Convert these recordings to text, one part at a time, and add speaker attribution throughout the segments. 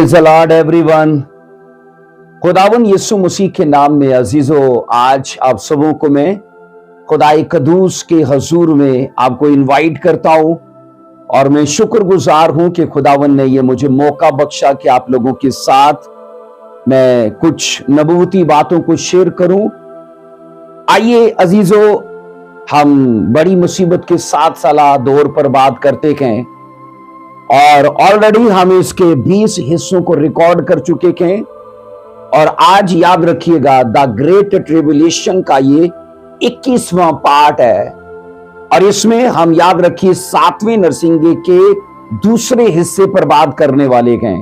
Speaker 1: Praise the Lord everyone. खुदावन यीशु मसीह के नाम में अजीजों, आज आप सबों को मैं खुदाई कदूस के हजूर में आपको इनवाइट करता हूं और मैं शुक्रगुजार हूं कि खुदावन ने ये मुझे मौका बख्शा कि आप लोगों के साथ मैं कुछ नबूवती बातों को शेयर करूं। आइए अजीजों, हम बड़ी मुसीबत के 7 साला दौर पर बात करते हैं और ऑलरेडी हम इसके 20 हिस्सों को रिकॉर्ड कर चुके हैं और आज याद रखिएगा द ग्रेट ट्रिब्यूलेशन का ये 21वां पार्ट है और इसमें हम याद रखिए 7वें नरसिंगे के दूसरे हिस्से पर बात करने वाले हैं।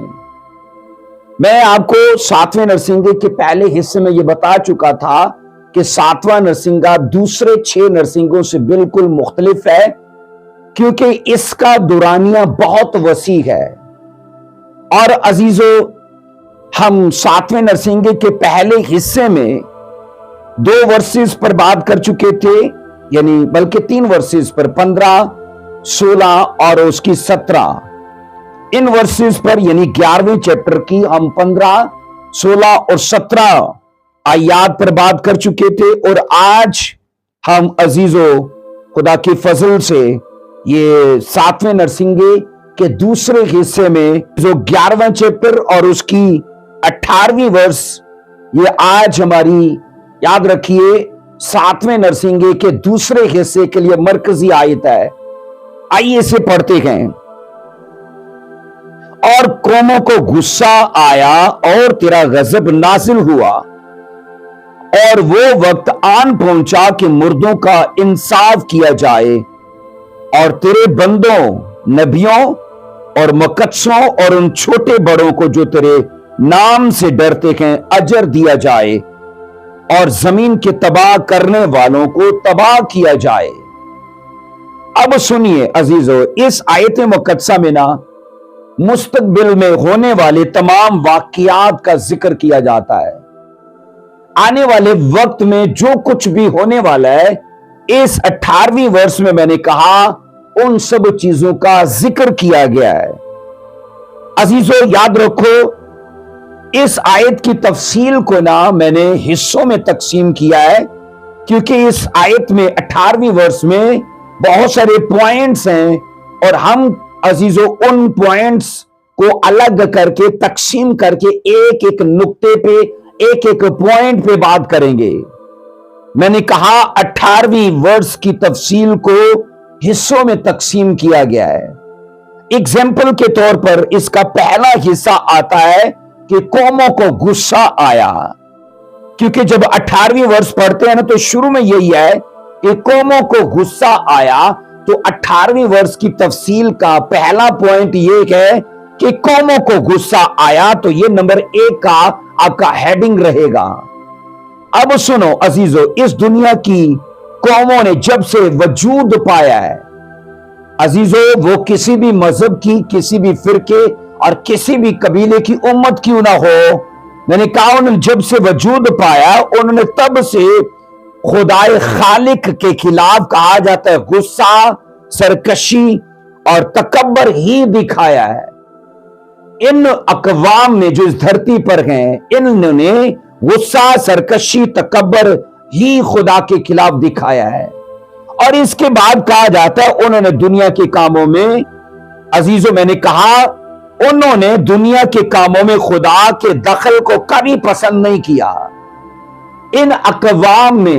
Speaker 1: मैं आपको 7वें नरसिंगे के पहले हिस्से में ये बता चुका था कि 7वां नरसिंगा दूसरे 6 नरसिंगों से बिल्कुल मुख्तलिफ है क्योंकि इसका दुरानिया बहुत वसी है। और अजीजों, हम 7वें नरसिंगे के पहले हिस्से में 2 वर्सेस पर बात कर चुके थे, यानी बल्कि 3 वर्सेस पर 15, 16 और उसकी 17। इन वर्सेस पर यानी 11वें चैप्टर की हम 15, 16 और 17 आयात पर बात कर चुके थे और आज हम अजीजों खुदा की फजल से ये 7वें नरसिंगे के दूसरे हिस्से में जो 11वां चैप्टर और उसकी 18वीं वर्स, ये आज हमारी याद रखिए 7वें नरसिंगे के दूसरे हिस्से के लिए मरकजी आयत है। आइए इसे पढ़ते हैं। और कौमों को गुस्सा आया और तेरा गजब नाजिल हुआ और वो वक्त आन पहुंचा कि मुर्दों का इंसाफ किया जाए और तेरे बंदों नबियों और मुकद्दसों और उन छोटे बड़ों को जो तेरे नाम से डरते हैं अजर दिया जाए और जमीन के तबाह करने वालों को तबाह किया जाए। अब सुनिए अजीजों, इस आयत मुकद्दसा में ना मुस्तकबिल में होने वाले तमाम वाकयात का जिक्र किया जाता है। आने वाले वक्त में जो कुछ भी होने वाला है, इस 18वीं वर्ष में मैंने कहा उन सब चीजों का जिक्र किया गया है। अजीजों याद रखो, इस आयत की तफसील को ना मैंने हिस्सों में तकसीम किया है क्योंकि इस आयत में 18वीं वर्ष में बहुत सारे पॉइंट्स हैं और हम अजीजों उन पॉइंट्स को अलग करके तकसीम करके एक एक नुक्ते पे एक एक पॉइंट पे बात करेंगे। मैंने कहा 18वीं वर्ष की तफसील को हिस्सों में तकसीम किया गया है। एग्जाम्पल के तौर पर इसका पहला हिस्सा आता है कि कौमों को गुस्सा आया, क्योंकि जब 18वीं वर्ष पढ़ते हैं ना तो शुरू में यही है कि कौमों को गुस्सा आया। तो 18वीं वर्ष की तफसील का पहला पॉइंट ये है कि कौमों को गुस्सा आया, तो ये नंबर 1 का आपका हेडिंग रहेगा। अब सुनो अजीजों, इस दुनिया की कौमों ने जब से वजूद पाया है, अजीजों वो किसी भी मजहब की, किसी भी फिरके और किसी भी कबीले की उम्मत क्यों ना हो, मैंने कहा उन्होंने जब से वजूद पाया उन्होंने तब से खुदाए खालिक के खिलाफ कहा जाता है गुस्सा, सरकशी और तकब्बर ही दिखाया है। इन अकवाम ने जो इस धरती पर हैं, इन्होंने गुस्सा, सरकशी, तकब्बर ही खुदा के खिलाफ दिखाया है। और इसके बाद कहा जाता है उन्होंने दुनिया के कामों में, अजीजों मैंने कहा उन्होंने दुनिया के कामों में खुदा के दखल को कभी पसंद नहीं किया। इन अकवाम ने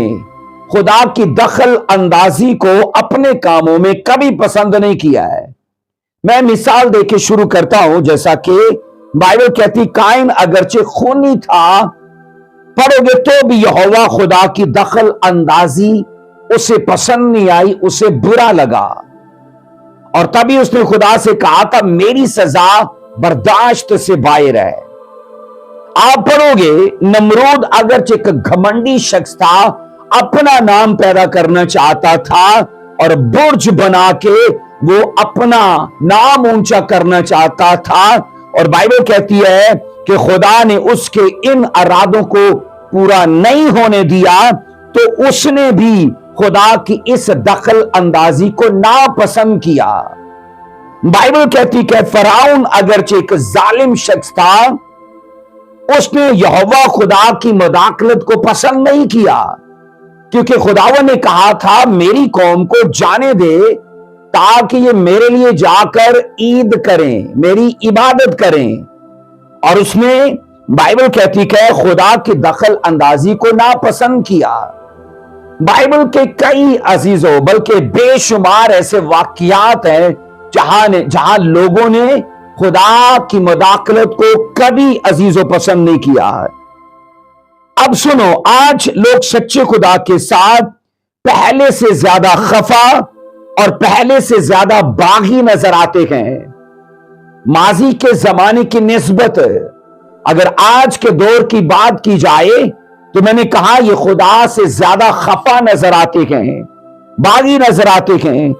Speaker 1: खुदा की दखल अंदाजी को अपने कामों में कभी पसंद नहीं किया है। मैं मिसाल देके शुरू करता हूं। जैसा कि बाइबल कहती काइन अगरचे खूनी था, पढ़ोगे तो भी यहोवा खुदा की दखल अंदाजी उसे पसंद नहीं आई, उसे बुरा लगा और तभी उसने खुदा से कहा था मेरी सजा बर्दाश्त से बाहर है। आप पढ़ोगे नमरूद अगरचे एक घमंडी शख्स था, अपना नाम पैदा करना चाहता था और बुर्ज बना के वो अपना नाम ऊंचा करना चाहता था और बाइबल कहती है कि खुदा ने उसके इन इरादों को पूरा नहीं होने दिया, तो उसने भी खुदा की इस दखल अंदाजी को नापसंद किया। बाइबल कहती कि फराउन अगरचे एक जालिम शख्स था, उसने यहोवा खुदा की मदाखलत को पसंद नहीं किया, क्योंकि खुदावन ने कहा था मेरी कौम को जाने दे ताकि ये मेरे लिए जाकर ईद करें, मेरी इबादत करें। और उसने, बाइबल कहती है, खुदा की दखल अंदाजी को नापसंद किया। बाइबल के कई अजीजों, बल्कि बेशुमार ऐसे वाकयात हैं जहां लोगों ने खुदा की मदाखलत को कभी अजीजों पसंद नहीं किया है। अब सुनो, आज लोग सच्चे खुदा के साथ पहले से ज्यादा खफा और पहले से ज्यादा बागी नजर आते हैं। माजी के जमाने की निस्बत अगर आज के दौर की बात की जाए तो मैंने कहा ये खुदा से ज्यादा खफा नजर आते हैं, बागी नजर आते हैं।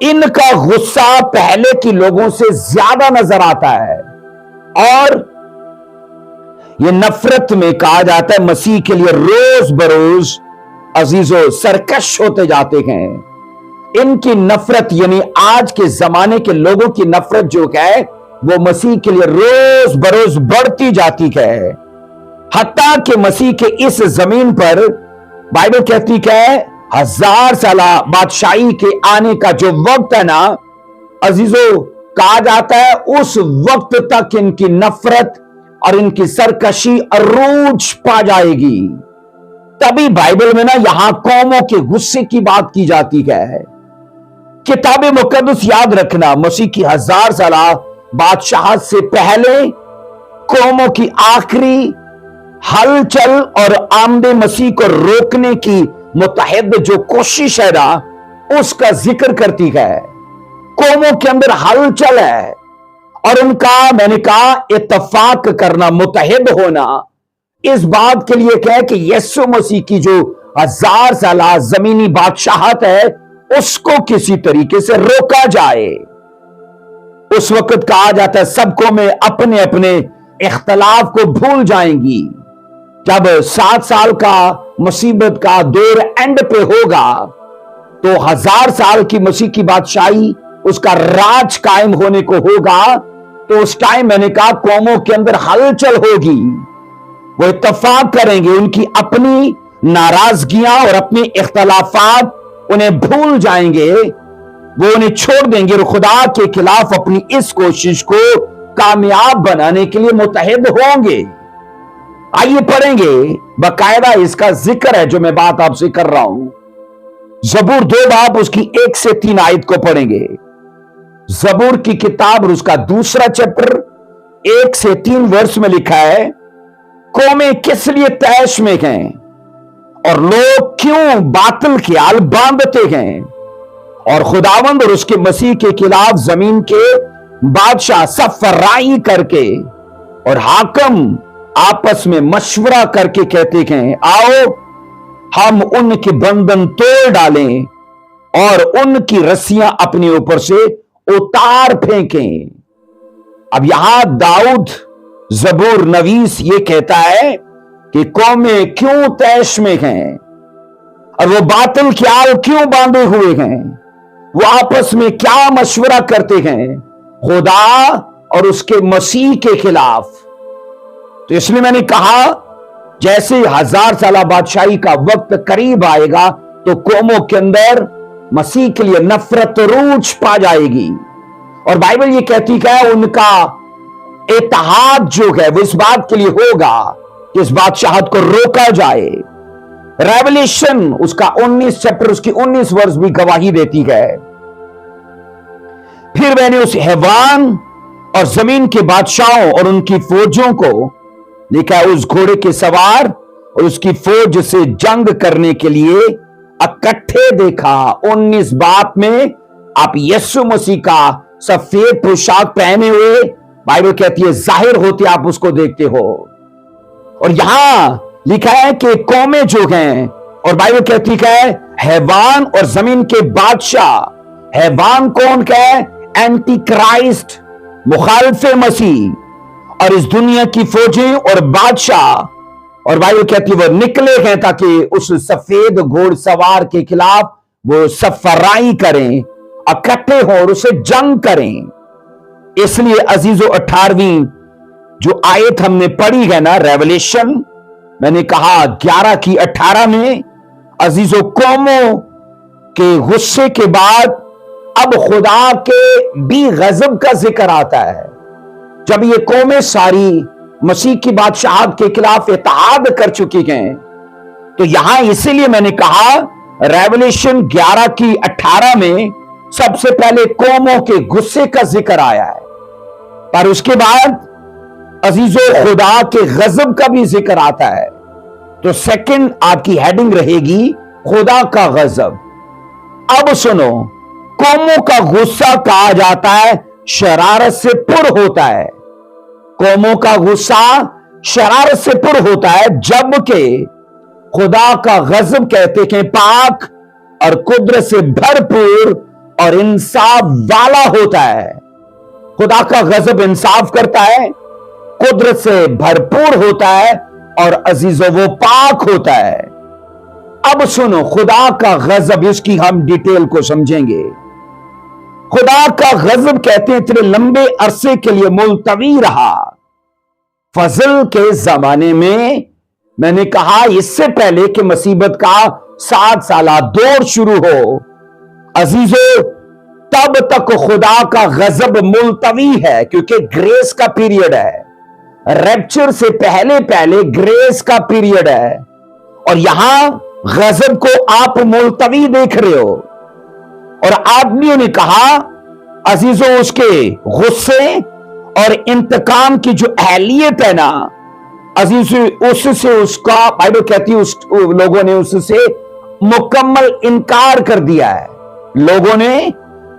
Speaker 1: इनका गुस्सा पहले के लोगों से ज्यादा नजर आता है, और ये नफरत में कहा जाता है मसीह के लिए रोज बरोज अजीजों सरकश होते जाते हैं। इनकी नफरत यानी आज के जमाने के लोगों की नफरत जो है वो मसीह के लिए रोज बरोज बढ़ती जाती है। हत्ता कि मसीह के इस जमीन पर बाइबल कहती है 1000 साल बादशाही के आने का जो वक्त है ना अजीजों, कहा जाता है उस वक्त तक इनकी नफरत और इनकी सरकशी अरूज पा जाएगी। तभी बाइबल में ना यहां कौमों के गुस्से की बात की जाती है। किताब मुकद्दस याद रखना, मसीह की 1000 साल बादशाहत से पहले कौमों की आखिरी हलचल और आमदे मसीह को रोकने की मुतहद जो कोशिश है ना उसका जिक्र करती है। कौमों के अंदर हलचल है और उनका, मैंने कहा, इत्तफाक करना, मुतहद होना इस बात के लिए क्या है कि यीशु मसीह की जो 1000 साल जमीनी बादशाहत है उसको किसी तरीके से रोका जाए। उस वक्त कहा जाता है सब कौमें अपने अपने इख्तलाफ को भूल जाएंगी। जब 7 साल का मुसीबत का दौर एंड पे होगा तो 1000 साल की मसीह की बादशाही, उसका राज कायम होने को होगा। तो उस टाइम मैंने कहा कौमों के अंदर हलचल होगी, वो इत्तफाक करेंगे, उनकी अपनी नाराजगियां और अपने इख्तलाफात उन्हें भूल जाएंगे, वो उन्हें छोड़ देंगे और खुदा के खिलाफ अपनी इस कोशिश को कामयाब बनाने के लिए मुतहद होंगे। आइए पढ़ेंगे, बकायदा इसका जिक्र है जो मैं बात आपसे कर रहा हूं। जबूर 2 बाब उसकी 1 से 3 आयत को पढ़ेंगे। जबूर की किताब और उसका दूसरा चैप्टर 1 से 3 वर्ष में लिखा है, कौमें किस लिए तैश में हैं और लोग क्यों बातिल ख्याल बांधते हैं, और खुदावंद और उसके मसीह के खिलाफ जमीन के बादशाह सफराई करके और हाकम आपस में मशवरा करके कहते हैं आओ हम उनके बंधन तोड़ डालें और उनकी रस्सियां अपने ऊपर से उतार फेंकें। अब यहां दाऊद जबूर नवीस ये कहता है कि कौमें क्यों तैश में हैं और वो बातिल ख्याल क्यों बांधे हुए हैं, वो आपस में क्या मशवरा करते हैं खुदा और उसके मसीह के खिलाफ। तो इसलिए मैंने कहा जैसे 1000 साल बादशाही का वक्त करीब आएगा तो कौमों के अंदर मसीह के लिए नफरत रूज पा जाएगी। और बाइबल ये कहती है उनका इत्तेहाद जो है वो इस बात के लिए होगा कि इस बादशाहत को रोका जाए। रेवलेशन उसका 19 चैप्टर उसकी 19 वर्ष भी गवाही देती है। फिर मैंने उस हैवान और जमीन के बादशाहों और उनकी फौजों को लिखा है, उस घोड़े के सवार और उसकी फौज से जंग करने के लिए इकट्ठे देखा। 19 बाप में आप यीशु मसीह का सफेद पोशाक पहने हुए बाइबल कहती है जाहिर होते आप उसको देखते हो। और यहां लिखा है कि कौमें जो हैं, और बाइबल कहती है हैवान और जमीन के बादशाह। हैवान कौन का है? एंटी क्राइस्ट, मुखालिफे मसीह। और इस दुनिया की फौजें और बादशाह, और बाइबल कहती है वो निकले हैं ताकि उस सफेद घोड़सवार के खिलाफ वो सफराई करें, इकट्ठे हो और उसे जंग करें। इसलिए अजीजों 18वीं जो आयत हमने पढ़ी है ना, रेवलेशन, मैंने कहा 11 की 18 में अजीजों कौमों के गुस्से के बाद अब खुदा के भी गजब का जिक्र आता है। जब ये कौमें सारी मसीह की बादशाहत के खिलाफ इत्तेहाद कर चुकी हैं, तो यहां इसीलिए मैंने कहा रेवलेशन 11 की 18 में सबसे पहले कौमों के गुस्से का जिक्र आया है, पर उसके बाद अजीजों खुदा के गजब का भी जिक्र आता है। तो सेकंड आपकी हेडिंग रहेगी खुदा का गजब। अब सुनो, कौमों का गुस्सा कहा जाता है शरारत से पुर होता है। कौमों का गुस्सा शरारत से पुर होता है, जबकि खुदा का गजब कहते हैं पाक और कुदरत से भरपूर और इंसाफ वाला होता है। खुदा का गजब इंसाफ करता है, कुदरत से भरपूर होता है और अजीजों वो पाक होता है। अब सुनो, खुदा का गजब, इसकी हम डिटेल को समझेंगे। खुदा का गजब कहते हैं इतने लंबे अरसे के लिए मुलतवी रहा। फजल के जमाने में मैंने कहा इससे पहले कि मुसीबत का 7 साला दौर शुरू हो, अजीजों तब तक खुदा का गजब मुलतवी है, क्योंकि ग्रेस का पीरियड है। रैप्चर से पहले पहले ग्रेस का पीरियड है, और यहां गजब को आप मुलतवी देख रहे हो। और आदमियों ने कहा अजीजों उसके गुस्से और इंतकाम की जो अहलियत है ना अजीजों, उससे उसका बाइबल कहती है उस लोगों ने उससे मुकम्मल इनकार कर दिया है। लोगों ने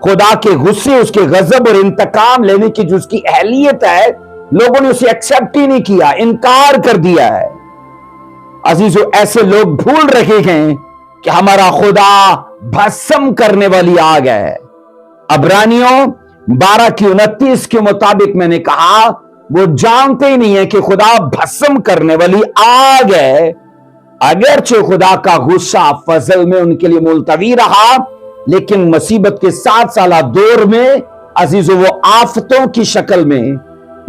Speaker 1: खुदा के गुस्से, उसके गजब और इंतकाम लेने की जो उसकी अहलियत है, लोगों ने उसे एक्सेप्ट ही नहीं किया, इनकार कर दिया है। अजीजों ऐसे लोग भूल रहे हैं कि हमारा खुदा भस्म करने वाली आग है। अब्रानियों 12 की 29 के मुताबिक मैंने कहा वो जानते ही नहीं है कि खुदा भस्म करने वाली आग है। अगरचे खुदा का गुस्सा फजल में उनके लिए मुलतवी रहा, लेकिन मुसीबत के 7 साला दौर में अजीजों वो आफतों की शक्ल में,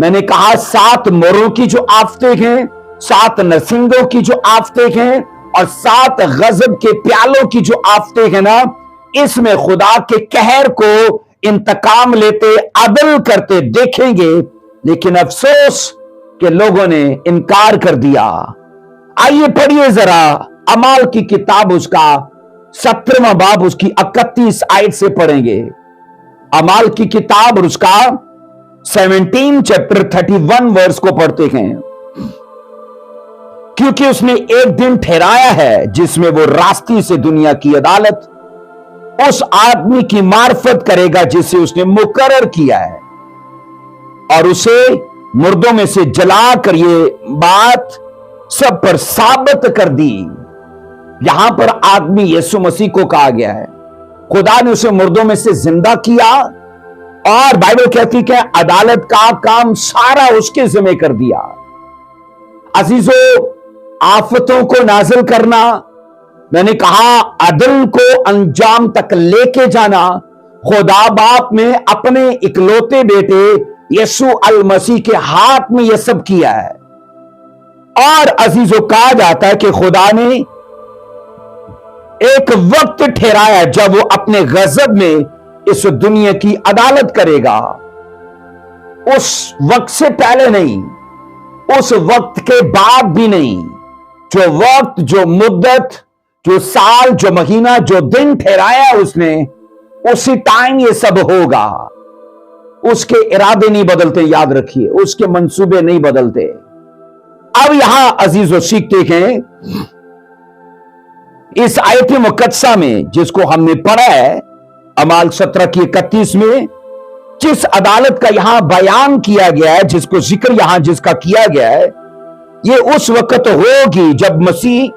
Speaker 1: मैंने कहा 7 मोरों की जो आफतें हैं, 7 नरसिंगों की जो आफतें हैं और 7 गजब के प्यालों की जो आफतें हैं ना, इसमें खुदा के कहर को इंतकाम लेते अदल करते देखेंगे। लेकिन अफसोस कि लोगों ने इनकार कर दिया। आइए पढ़िए जरा अमाल की किताब, उसका 17वां बाब, उसकी 31 आयत से पढ़ेंगे। अमाल की किताब और उसका 17 चैप्टर 31 वर्स को पढ़ते हैं। क्योंकि उसने एक दिन ठहराया है जिसमें वो रास्ती से दुनिया की अदालत उस आदमी की मार्फत करेगा जिसे उसने मुकर्रर किया है, और उसे मुर्दों में से जला कर ये बात सब पर साबित कर दी। यहां पर आदमी यीशु मसीह को कहा गया है। खुदा ने उसे मुर्दों में से जिंदा किया, और बाइबल कहती है अदालत का काम सारा उसके जिम्मे कर दिया। अजीजों आफतों को नाजिल करना, मैंने कहा अदल को अंजाम तक लेके जाना, खुदा बाप ने अपने इकलौते बेटे यीशु अल मसीह के हाथ में यह सब किया है। और अजीजों कहा जाता है कि खुदा ने एक वक्त ठहराया जब वो अपने गजब में इस दुनिया की अदालत करेगा। उस वक्त से पहले नहीं, उस वक्त के बाद भी नहीं। जो वक्त, जो मुद्दत, जो साल, जो महीना, जो दिन ठहराया उसने, उसी टाइम ये सब होगा। उसके इरादे नहीं बदलते, याद रखिए, उसके मंसूबे नहीं बदलते। अब यहां अजीजों सीखते हैं इस आयत मुकद्दसा में जिसको हमने पढ़ा है अमाल 17 की 31 में, जिस अदालत का यहां बयान किया गया है, जिसको जिक्र यहां जिसका किया गया है, ये उस वक्त होगी जब मसीह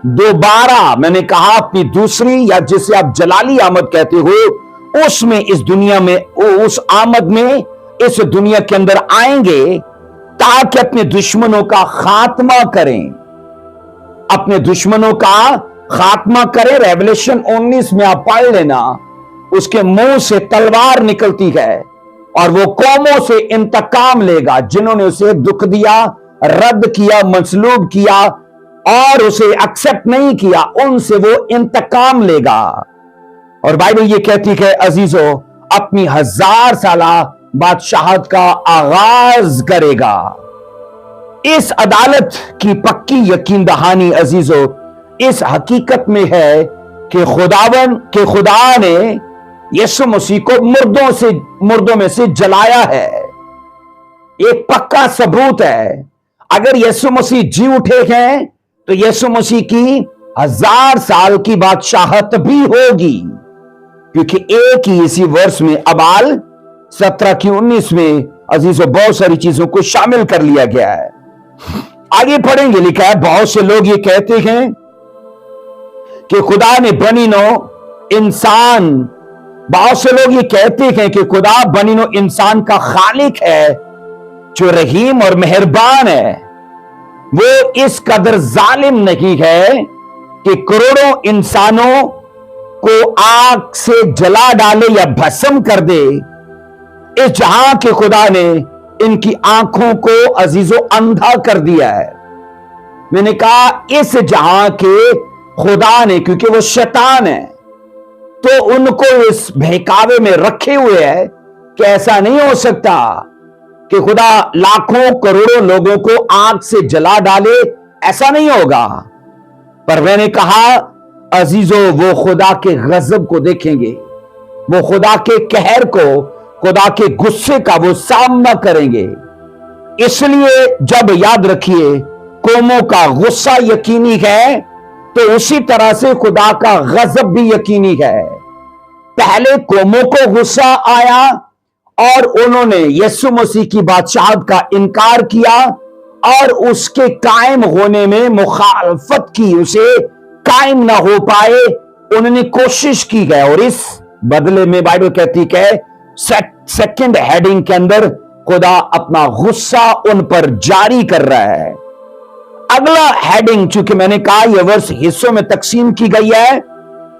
Speaker 1: दोबारा, मैंने कहा अपनी दूसरी या जिसे आप जलाली आमद कहते हो, उसमें इस दुनिया में, उस आमद में इस दुनिया के अंदर आएंगे ताकि अपने दुश्मनों का खात्मा करें, अपने दुश्मनों का खात्मा करें। रेवलेशन 19 में आप पढ़ लेना, उसके मुंह से तलवार निकलती है اور وہ قوموں سے انتقام لے گا جنہوں نے اسے دکھ دیا، رد کیا، مصلوب کیا اور اسے ایکسپٹ نہیں کیا، ان سے وہ انتقام لے گا۔ اور بائبل یہ کہتی ہے عزیزو اپنی 1000 سالہ بادشاہت کا آغاز کرے گا۔ اس عدالت کی پکی یقین دہانی عزیزو اس حقیقت میں ہے کہ خدا نے یسوع مسیح کو مردوں میں سے جلایا ہے۔ ایک پکا ثبوت ہے۔ اگر یسوع مسیح جی اٹھے ہیں تو یسوع مسیح کی 1000 سال کی بادشاہت بھی ہوگی، کیونکہ ایک ہی اسی ورس میں ابال 17:19 میں عزیزو بہت ساری چیزوں کو شامل کر لیا گیا ہے۔ آگے پڑھیں گے، لکھا ہے بہت سے لوگ یہ کہتے ہیں کہ خدا نے بنی نو انسان بہت سے لوگ یہ کہتے ہیں کہ خدا بنی نو انسان کا خالق ہے جو رحیم اور مہربان ہے۔ وہ اس قدر ظالم نہیں ہے کہ کروڑوں انسانوں کو آگ سے جلا ڈالے یا بھسم کر دے۔ اس جہاں کے خدا نے ان کی آنکھوں کو عزیزو اندھا کر دیا ہے۔ میں نے کہا اس جہاں کے خدا نے، کیونکہ وہ شیطان ہے تو ان کو اس بہکاوے میں رکھے ہوئے ہے کہ ایسا نہیں ہو سکتا کہ خدا لاکھوں کروڑوں لوگوں کو آگ سے جلا ڈالے، ایسا نہیں ہوگا۔ پر میں نے کہا عزیزو وہ خدا کے غضب کو دیکھیں گے، وہ خدا کے قہر کو، خدا کے غصے کا وہ سامنا کریں گے۔ اس لیے جب یاد رکھیے قوموں کا غصہ یقینی ہے تو اسی طرح سے خدا کا غضب بھی یقینی ہے۔ پہلے قوموں کو غصہ آیا اور انہوں نے یسوع مسیح کی بادشاہت کا انکار کیا اور اس کے قائم ہونے میں مخالفت کی، اسے قائم نہ ہو پائے، انہوں نے کوشش کی ہے، اور اس بدلے میں بائبل کہتی ہے سیکنڈ ہیڈنگ کے اندر خدا اپنا غصہ ان پر جاری کر رہا ہے۔ اگلا ہیڈنگ، چونکہ میں نے کہا یہ ورس حصوں میں تقسیم کی گئی ہے،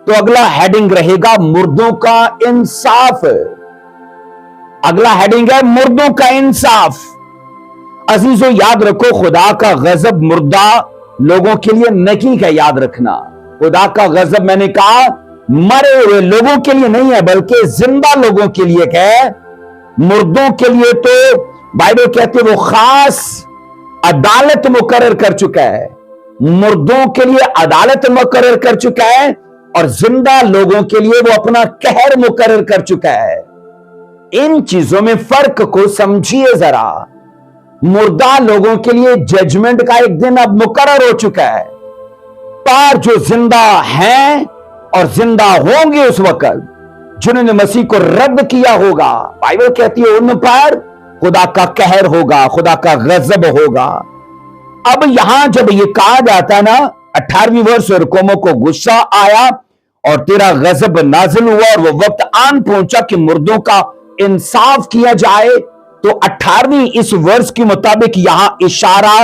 Speaker 1: تو اگلا ہیڈنگ رہے گا مردوں کا انصاف۔ اگلا ہیڈنگ ہے مردوں کا انصاف۔ عزیزو یاد رکھو خدا کا غضب مردہ لوگوں کے لیے نہیں ہے، یاد رکھنا خدا کا غضب میں نے کہا مرے ہوئے لوگوں کے لیے نہیں ہے بلکہ زندہ لوگوں کے لیے ہے۔ مردوں کے لیے تو بائبل کہتے وہ خاص عدالت مقرر کر چکا ہے، مردوں کے لیے عدالت مقرر کر چکا ہے اور زندہ لوگوں کے لیے وہ اپنا قہر مقرر کر چکا ہے۔ ان چیزوں میں فرق کو سمجھیے ذرا۔ مردہ لوگوں کے لیے ججمنٹ کا ایک دن اب مقرر ہو چکا ہے، پر جو زندہ ہیں اور زندہ ہوں گے اس وقت جنہوں نے مسیح کو رد کیا ہوگا، بائبل کہتی ہے ان پر خدا کا قہر ہوگا، خدا کا غضب ہوگا۔ اب یہاں جب یہ کہا جاتا نا 18ویں ورس اور قوموں کو غصہ آیا اور تیرا غضب نازل ہوا اور وہ وقت آن پہنچا کہ مردوں کا انصاف کیا جائے، تو 18ویں اس ورس کے مطابق یہاں اشارہ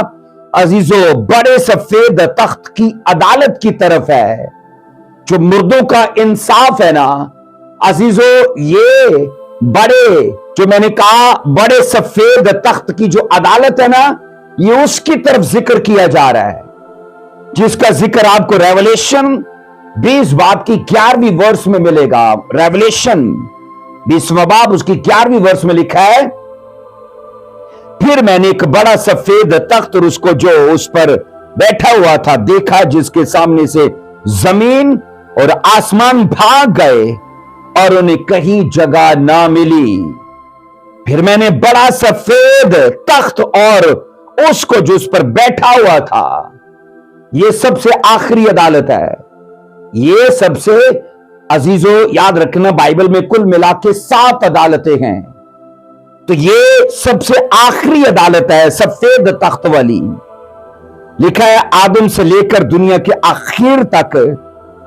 Speaker 1: عزیزو بڑے سفید تخت کی عدالت کی طرف ہے۔ جو مردوں کا انصاف ہے نا عزیزو، یہ بڑے جو میں نے کہا بڑے سفید تخت کی جو عدالت ہے نا، یہ اس کی طرف ذکر کیا جا رہا ہے جس کا ذکر آپ کو ریولیشن 20 باب کی 11ویں ورس میں ملے گا۔ ریولیشن 20واں باب اس کی 11ویں ورس میں لکھا ہے، پھر میں نے ایک بڑا سفید تخت اور اس کو جو اس پر بیٹھا ہوا تھا دیکھا، جس کے سامنے سے زمین اور آسمان بھاگ گئے اور انہیں کہیں جگہ نہ ملی۔ پھر میں نے بڑا سفید تخت اور اس کو جو اس پر بیٹھا ہوا تھا، یہ سب سے آخری عدالت ہے۔ یہ سب سے عزیزو یاد رکھنا بائبل میں کل ملا کے 7 عدالتیں ہیں، تو یہ سب سے آخری عدالت ہے سفید تخت والی۔ لکھا ہے آدم سے لے کر دنیا کے آخر تک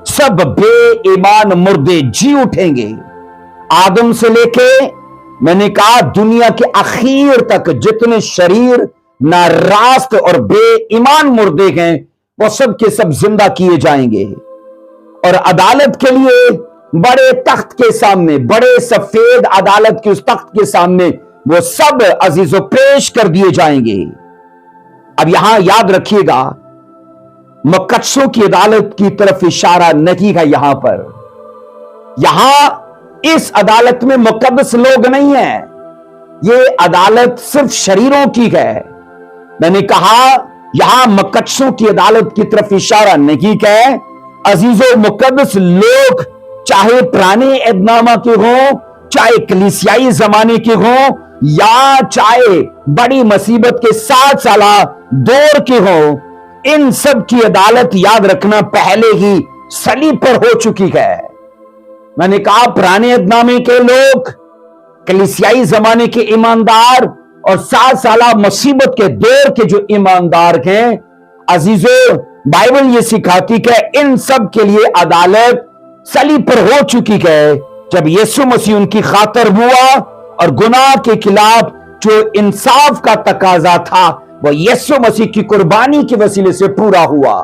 Speaker 1: سب بے ایمان مردے جی اٹھیں گے۔ آدم سے لے کے میں نے کہا دنیا کے آخر تک جتنے شریر ناراست اور بے ایمان مردے ہیں وہ سب کے سب زندہ کیے جائیں گے، اور عدالت کے لیے बड़े तख्त के सामने, बड़े सफेद अदालत के उस तख्त के सामने वो सब अजीजों पेश कर दिए जाएंगे। अब यहां याद रखिएगा, मुकद्दसों की अदालत की तरफ इशारा नहीं है। यहां इस अदालत में मुकद्दस लोग नहीं है, ये अदालत सिर्फ शरीरों की है। मैंने कहा यहां मुकद्दसों की अदालत की तरफ इशारा नहीं है। अजीजों, मुकद्दस लोग चाहे पुराने अहदनामा के हों, चाहे कलीसियाई जमाने के हों, या चाहे बड़ी मुसीबत के 7 साला दौर के हों, इन सब की अदालत याद रखना पहले ही सलीब पर हो चुकी है। मैंने कहा पुराने अहदनामे के लोग, कलीसियाई जमाने के ईमानदार और 7 साला मुसीबत के दौर के जो ईमानदार हैं, अजीजों, बाइबल ये सिखाती है इन सब के लिए अदालत सलीब पर हो चुकी है, जब यीशु मसीह उनकी खातिर हुआ और गुनाह के खिलाफ जो इंसाफ का तकाजा था वो यीशु मसीह की कुर्बानी के वसीले से पूरा हुआ।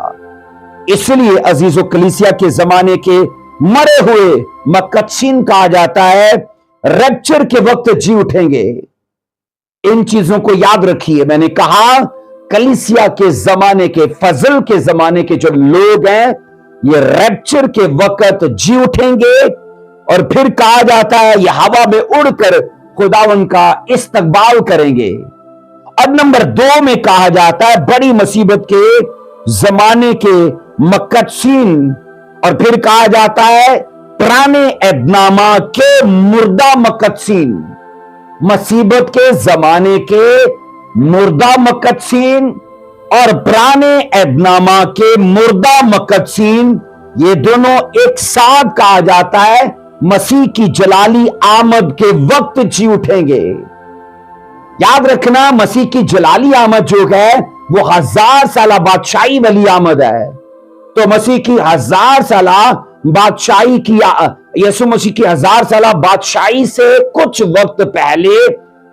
Speaker 1: इसलिए अजीजों, कलीसिया के जमाने के मरे हुए मुकद्दसीन कहा जाता है, रैप्चर के वक्त जी उठेंगे। इन चीजों को याद रखिए। मैंने कहा कलीसिया के जमाने के, फजल के जमाने के जो लोग हैं, ये रैप्चर के वक्त जी उठेंगे और फिर कहा जाता है ये हवा में उड़कर खुदावन का इस्तकबाल करेंगे। अब नंबर 2 में कहा जाता है बड़ी मुसीबत के जमाने के मुकद्दसीन, और फिर कहा जाता है पुराने अहदनामा के मुर्दा मुकद्दसीन। मुसीबत के जमाने के मुर्दा मुकद्दसीन और पुराने अहदनामा के मुर्दा मुकद्दसीन, ये दोनों एक साथ कहा जाता है मसीह की जलाली आमद के वक्त जी उठेंगे। याद रखना, मसीह की जलाली आमद जो है वो 1000 साला बादशाही वाली आमद है। तो मसीह की 1000 साला बादशाही की, यीशु मसीह की 1000 साला बादशाही से कुछ वक्त पहले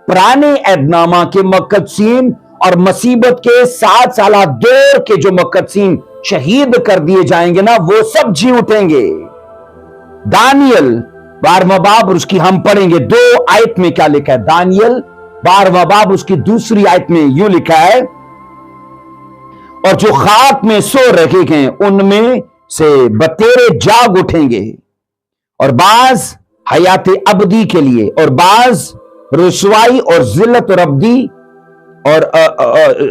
Speaker 1: पुराने अहदनामा के मुकद्दसीन और मुसीबत के 7 साला दौर के जो मुकद्दसीन शहीद कर दिए जाएंगे ना, वो सब जी उठेंगे। दानियल 12वां बाब, उसकी हम पढ़ेंगे 2 आयत में क्या लिखा है। दानियल 12वां बाब, उसकी दूसरी आयत में यूं लिखा है, और जो खाक में सो रखे गए उनमें से बतेरे जाग उठेंगे, और बाज हयात अबदी के लिए, और बाज रुसवाई और जिल्लत और अबदी, और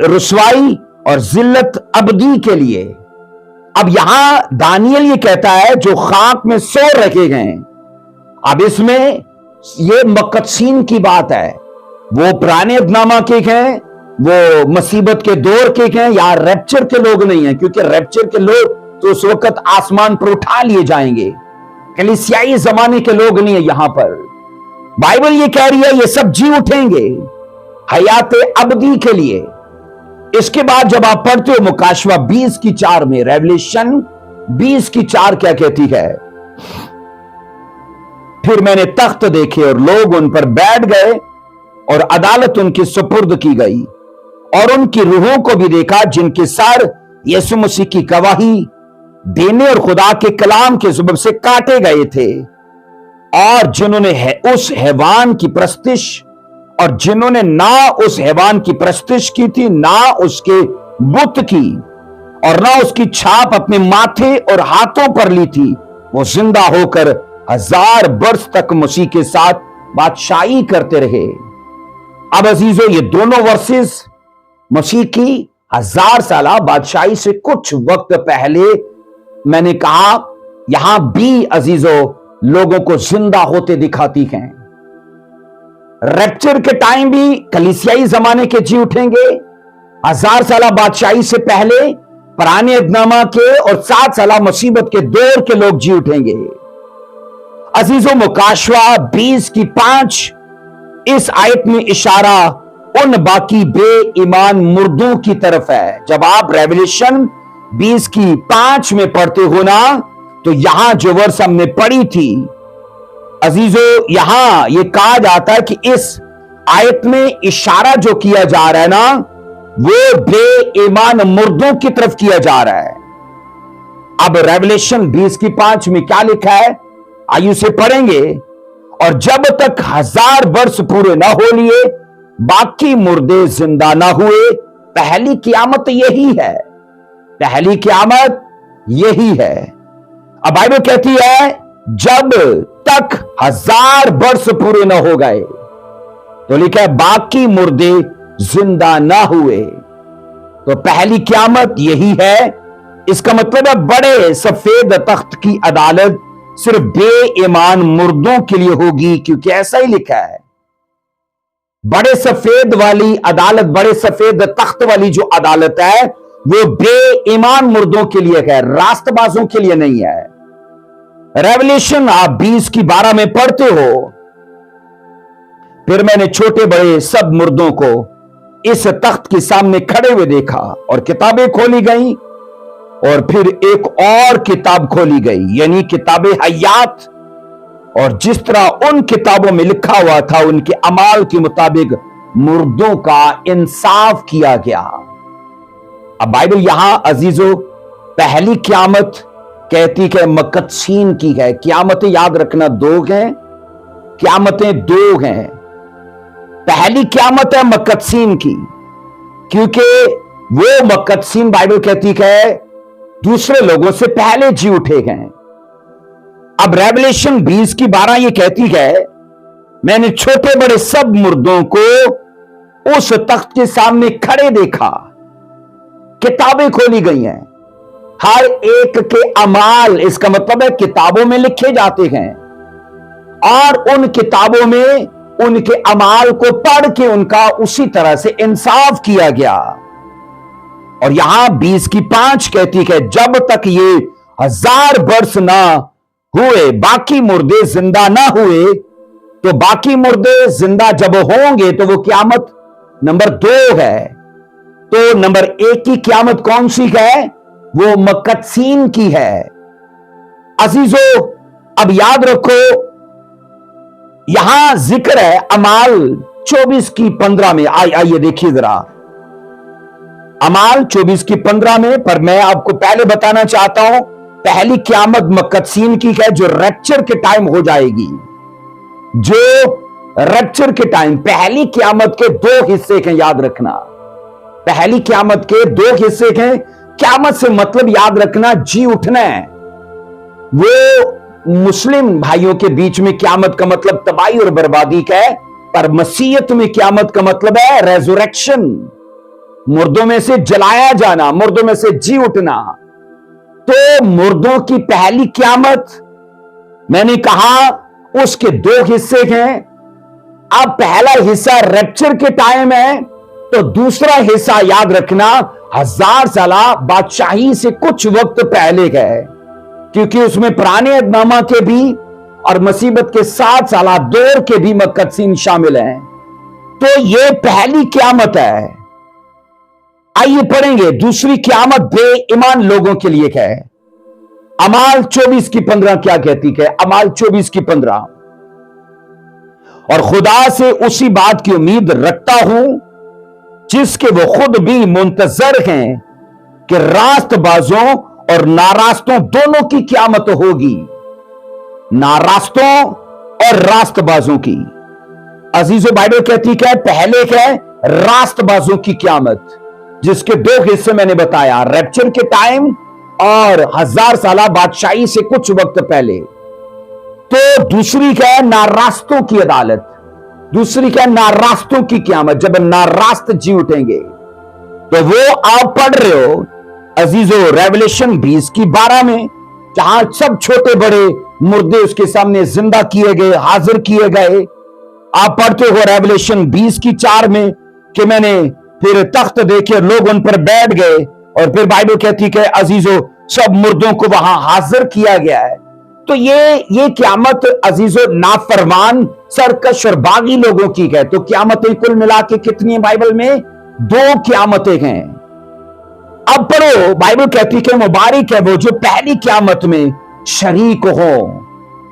Speaker 1: रुसवाई और जिल्लत अबदी के लिए। अब यहां दानियल ये कहता है जो खाक में सो रखे गए। अब इसमें ये मुकद्दसीन की बात है, वो पुराने अहदनामा के हैं, वो मुसीबत के दौर के हैं, या रैप्चर के लोग नहीं है, क्योंकि रैप्चर के लोग तो उस वक्त आसमान पर उठा लिए जाएंगे। कलीसियाई जमाने के लोग नहीं है। यहां पर बाइबल ये कह रही है ये सब जी उठेंगे हयात अबदी के लिए। इसके बाद जब आप पढ़ते हो मुकाशवा 20:4 में, रेवलेशन 20:4 क्या कहती है, फिर मैंने तख्त देखे और लोग उन पर बैठ गए और अदालत उनकी सुपुर्द की गई, और उनकी रूहों को भी देखा जिनके सर यीशु मसीह की गवाही देने और खुदा के कलाम के सबब से काटे गए थे, और जिन्होंने उस हैवान की परस्तिश, और जिन्होंने ना उस हैवान की परस्तिश की थी, ना उसके बुत की, और ना उसकी छाप अपने माथे और हाथों पर ली थी, वो जिंदा होकर 1000 वर्ष तक मसीह के साथ बादशाही करते रहे। अब अजीजों, ये दोनों वर्सेस मसीह की 1000 साला बादशाही से कुछ वक्त पहले, मैंने कहा यहां भी अजीजों लोगों को जिंदा होते दिखाती हैं। रैप्चर के टाइम भी कलीसियाई जमाने के जी उठेंगे, 1000 साला बादशाही से पहले पुराने अहदनामा के और 7 साला मुसीबत के दौर के लोग जी उठेंगे। अजीजों, मुकाशवा 20:5 इस आयत में इशारा उन बाकी बेईमान मुर्दों की तरफ है। जब आप रेवलेशन 20:5 में पढ़ते हो ना, तो यहां जो वर्ष हमने पढ़ी थी अजीजों, यहां यह कहा जाता है कि इस आयत में इशारा जो किया जा रहा है ना, वो बेईमान मुर्दों की तरफ किया जा रहा है। अब रेवलेशन 20:5 में क्या लिखा है, आयु से पढ़ेंगे। और जब तक 1000 वर्ष पूरे ना हो लिए बाकी मुर्दे जिंदा ना हुए। पहली क़यामत यही है, पहली क़यामत यही है। अब बाइबल कहती है जब तक 1000 वर्ष पूरे ना हो गए, तो लिखा है बाकी मुर्दे जिंदा ना हुए। तो पहली क़यामत यही है। इसका मतलब है बड़े सफेद तख्त की अदालत सिर्फ बेईमान मुर्दों के लिए होगी, क्योंकि ऐसा ही लिखा है। बड़े सफेद वाली अदालत, बड़े सफेद तख्त वाली जो अदालत है वो बेईमान मुर्दों के लिए है, रास्तबाजों के लिए नहीं है। रेवलेशन आप 20:12 में पढ़ते हो, फिर मैंने छोटे बड़े सब मुर्दों को इस तख्त के सामने खड़े हुए देखा और किताबें खोली गई और फिर एक और किताब खोली गई, यानी किताबे हयात। और जिस तरह उन किताबों में लिखा हुआ था उनके अमाल के मुताबिक मुर्दों का इंसाफ किया गया। अब बाइबल यहां अजीजों पहली क़यामत कहती है मकदसीन की है। क़यामतें याद रखना दो हैं, क़यामतें दो हैं। पहली क़यामत है मकदसीन की, क्योंकि वो मकदसीन बाइबल कहती है दूसरे लोगों से पहले जी उठे हैं। अब रेवलेशन 20:12 ये कहती है मैंने छोटे बड़े सब मुर्दों को उस तख्त के सामने खड़े देखा, किताबें खोली गई हैं, हर एक के अमाल, इसका मतलब है किताबों में लिखे जाते हैं और उन किताबों में उनके अमाल को पढ़ के उनका उसी तरह से इंसाफ किया गया। और यहां 20:5 कहती है जब तक ये 1000 वर्ष ना हुए बाकी मुर्दे जिंदा ना हुए। तो बाकी मुर्दे जिंदा जब होंगे तो वो क़यामत नंबर 2 है। तो नंबर 1 की क़यामत कौन सी है? वो मकदसीन की है। अजीजों अब याद रखो यहां जिक्र है अमाल 24:15 में। आइए देखिए जरा अमाल 24:15 में। पर मैं आपको पहले बताना चाहता हूं पहली क़यामत मकदसीन की है जो रैप्चर के टाइम हो जाएगी। जो रैप्चर के टाइम, पहली क़यामत के 2 हिस्से हैं, याद रखना। पहली क़यामत के 2 हिस्से हैं। क़यामत से मतलब याद रखना जी उठना है। वो मुस्लिम भाइयों के बीच में क़यामत का मतलब तबाही और बर्बादी का है, पर मसीहत में क़यामत का मतलब है रेज़रेक्शन, मुर्दों में से जलाया जाना, मुर्दों में से जी उठना। तो मुर्दों की पहली क़यामत मैंने कहा उसके 2 हिस्से हैं। अब पहला हिस्सा रैप्चर के टाइम है, तो दूसरा हिस्सा याद रखना 1000 साल बादशाही से कुछ वक्त पहले का है, क्योंकि उसमें पुराने अहदनामा के भी और मुसीबत के 7 साल दौर के भी मकदसीन शामिल हैं। तो ये पहली क़यामत है। आइए पढ़ेंगे दूसरी क़यामत बेईमान लोगों के लिए है। अमाल 24:15 क्या कहती है? अमाल 24:15 और खुदा से उसी बात की उम्मीद रखता हूं जिसके वो खुद भी मुंतजर हैं कि रास्तबाजों और नारास्तों दोनों की क़यामत होगी। नारास्तों और रास्तबाजों की। अजीजों बाइबल कहती है पहले है रास्तबाजों की क़यामत, जिसके 2 हिस्से मैंने बताया, रैप्चर के टाइम और 1000 साल बादशाही से कुछ वक्त पहले। तो दूसरी क्या है? नारास्तों की अदालत। दूसरी क्या है? नारास्तों की क़यामत, जब नारास्त जी उठेंगे। तो वो आप पढ़ रहे हो अजीजों रेवलेशन 20:12 में, जहां सब छोटे बड़े मुर्दे उसके सामने जिंदा किए गए, हाजिर किए गए। आप पढ़ते हो रेवलेशन 20:4 में कि मैंने फिर तख्त देखे, लोग उन पर बैठ गए, और फिर बाइबल कहती है अजीजों सब मुर्दों को वहां हाजिर किया गया है। तो ये क़यामत अजीजों नाफरमान, सरकश और बागी लोगों की है। तो क़यामतें कुल मिला के कितनी है बाइबल में? 2 क़यामतें हैं। अब पढ़ो बाइबल कहती है मुबारक है वो जो पहली क़यामत में शरीक हो।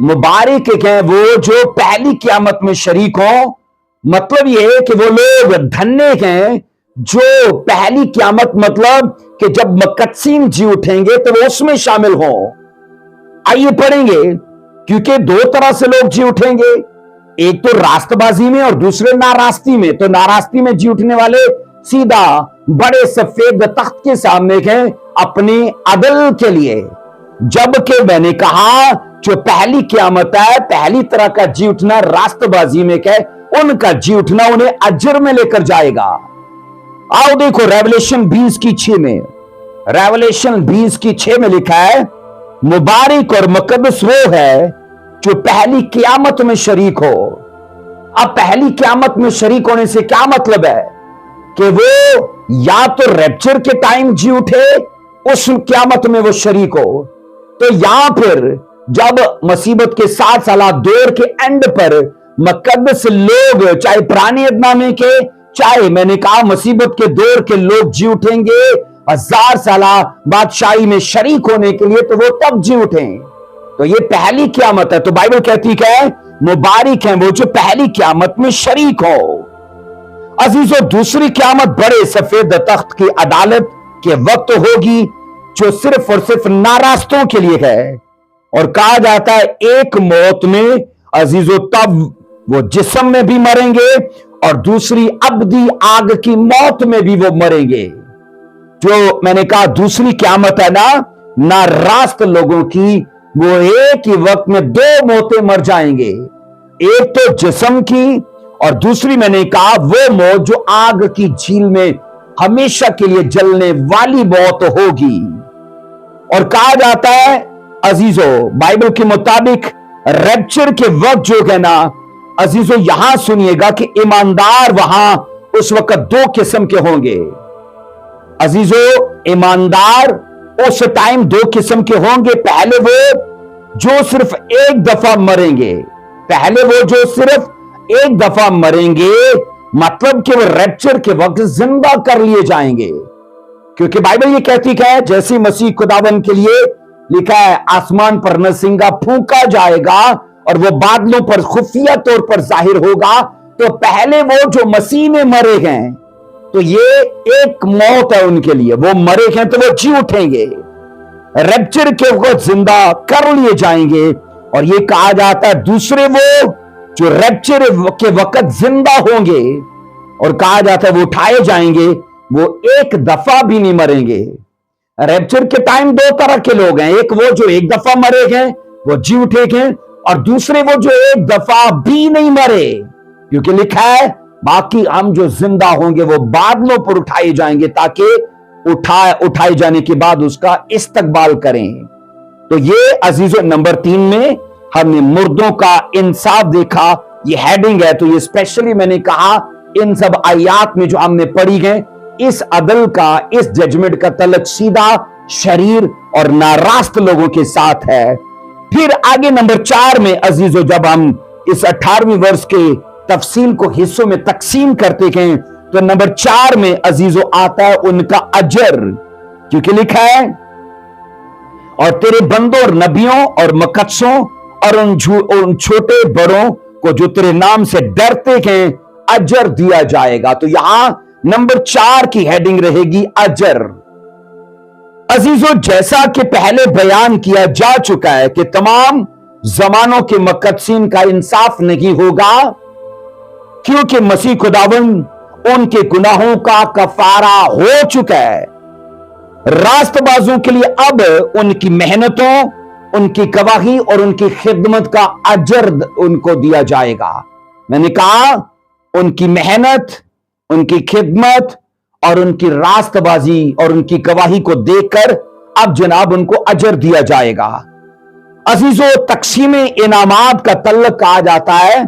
Speaker 1: मुबारक है वो जो पहली क़यामत में शरीक हो। मतलब ये है कि वो लोग धन्य हैं जो पहली क़यामत, मतलब कि जब मकदसीन जी उठेंगे तो वो उसमें शामिल हो। आइए पढ़ेंगे क्योंकि दो तरह से लोग जी उठेंगे, एक तो रास्तबाजी में और दूसरे नारास्ती में। तो नारास्ती में जी उठने वाले सीधा बड़े सफेद तख्त के सामने गए अपने अदल के लिए, जबकि मैंने कहा जो पहली क़यामत है, पहली तरह का जी उठना रास्तबाजी में क्या, उनका जी उठना उन्हें अजर में लेकर जाएगा। आओ देखो रेवलेशन 20:6 में, रेवलेशन 20:6 में लिखा है, मुबारक और मुकद्दस वो है जो पहली क़यामत में शरीक हो। अब पहली क़यामत में शरीक होने से क्या मतलब है कि वो या तो रैप्चर के टाइम जी उठे, उस क़यामत में वो शरीक हो, तो या फिर जब मुसीबत के 7 साल दौर के एंड पर मुकद्दस लोग, चाहे पुराने अदनामे के, चाहे मैंने कहा मुसीबत के दौर के लोग जी उठेंगे 1000 साल बादशाही में शरीक होने के लिए, तो वो तब जी उठें। तो ये पहली क़यामत है। तो बाइबल कहती है मुबारक है वो जो पहली क़यामत में शरीक हो। अजीजों, दूसरी क़यामत बड़े सफेद तख्त की अदालत के वक्त होगी, जो सिर्फ और सिर्फ नारास्तों के लिए है। और कहा जाता है एक मौत में अजीजों तब वो जिस्म में भी मरेंगे और दूसरी अबदी आग की मौत में भी वो मरेंगे। जो मैंने कहा दूसरी क़यामत है ना रास्त लोगों की, वो एक ही वक्त में 2 मौतें मर जाएंगे, एक तो जिस्म की और दूसरी मैंने कहा वो मौत जो आग की झील में हमेशा के लिए जलने वाली मौत होगी। और कहा जाता है अजीजों बाइबल के मुताबिक रैप्चर के वक्त जो है ना अजीजों, यहां सुनिएगा कि ईमानदार वहां उस वक्त 2 किस्म के होंगे। अजीजों, ईमानदार उस टाइम 2 किस्म के होंगे। पहले वो जो सिर्फ एक दफा मरेंगे, पहले वो जो सिर्फ एक दफा मरेंगे, मतलब कि वो रैप्चर के वक्त जिंदा कर लिए जाएंगे। क्योंकि बाइबल ये कहती है जैसे मसीह खुदावन के लिए लिखा है, आसमान पर नरसिंगा फूंका जाएगा और वो बादलों पर खुफिया तौर पर जाहिर होगा। तो पहले वो जो मसीह में मरे हैं, तो ये एक मौत है उनके लिए, वो मरे हैं तो वो जी उठेंगे, रैप्चर के वक्त जिंदा कर लिए जाएंगे। और ये कहा जाता है दूसरे वो जो रैप्चर के वक्त जिंदा होंगे, और कहा जाता है वो उठाए जाएंगे, वो एक दफा भी नहीं मरेंगे। रैप्चर के टाइम 2 तरह के लोग हैं, एक वो जो एक दफा मरे हैं वो जी उठे हैं, और दूसरे वो जो एक दफा भी नहीं मरे, क्योंकि लिखा है बाकी हम जो जिंदा होंगे वो बादलों पर उठाए जाएंगे ताकि उठाए जाने के बाद उसका इस्तकबाल करें। तो ये अजीजों नंबर 3 में हमने मुर्दों का इंसाफ देखा, ये हेडिंग है। तो ये स्पेशली मैंने कहा इन सब आयात में जो हमने पढ़ी है, इस अदल का, इस जजमेंट का तल्लुक सीधा शरीर और नारास्त लोगों के साथ है। फिर आगे नंबर 4 में अजीजों जब हम इस 18वीं वर्ष के तफसील को हिस्सों में तकसीम करते हैं, तो नंबर 4 में अजीजों आता है उनका अजर, क्योंकि लिखा है और तेरे बंदों और नबियों और मुकद्दसों और उन छोटे बड़ों को जो तेरे नाम से डरते हैं अजर दिया जाएगा। तो यहां नंबर 4 की हेडिंग रहेगी अजर। अजीजों, जैसा कि पहले बयान किया जा चुका है कि तमाम जमानों के मुकद्दसीन का इंसाफ नहीं होगा, क्योंकि मसीह खुदावन उनके गुनाहों का कफारा हो चुका है। रास्तबाजों के लिए अब उनकी मेहनतों, उनकी गवाही और उनकी खिदमत का अजर उनको दिया जाएगा। मैंने कहा उनकी मेहनत, उनकी खिदमत और उनकी रास्तबाजी और उनकी गवाही को देखकर अब जनाब उनको अजर दिया जाएगा। अजीजों, तकसीम इनामात का तल्लुक कहा जाता है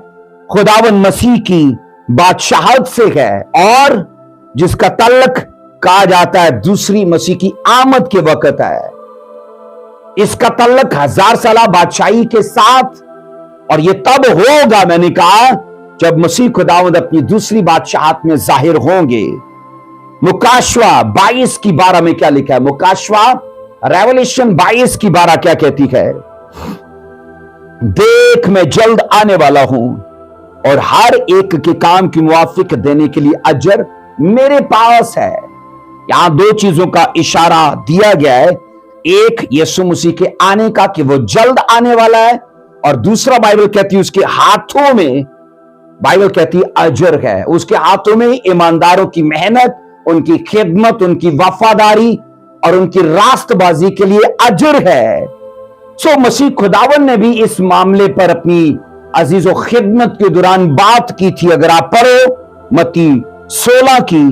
Speaker 1: खुदावन मसीह की बादशाहत से है, और जिसका तल्लुक कहा जाता है दूसरी मसीह की आमद के वक्त है। इसका तल्लुक 1000 साल बादशाही के साथ, और यह तब होगा मैंने कहा जब मसीह खुदावंद अपनी दूसरी बादशाहत में जाहिर होंगे। मुकाशवा 22:12 में क्या लिखा है? मुकाशवा रेवलेशन 22:12 क्या कहती है? देख मैं जल्द आने वाला हूं और हर एक के काम की मुआफिक देने के लिए अजर मेरे पास है। यहां 2 चीजों का इशारा दिया गया है, एक यीशु मसीह के आने का कि वो जल्द आने वाला है, और दूसरा बाइबल कहती है उसके हाथों में, बाइबल कहती है अजर है। उसके हाथों में ईमानदारों की मेहनत, उनकी खिदमत, उनकी वफादारी और उनकी रास्तबाजी के लिए अजर है। सो मसीह खुदावन ने भी इस मामले पर अपनी अजीजों खिदमत के दौरान बात की थी। अगर आप पढ़ो मत्ती 16 की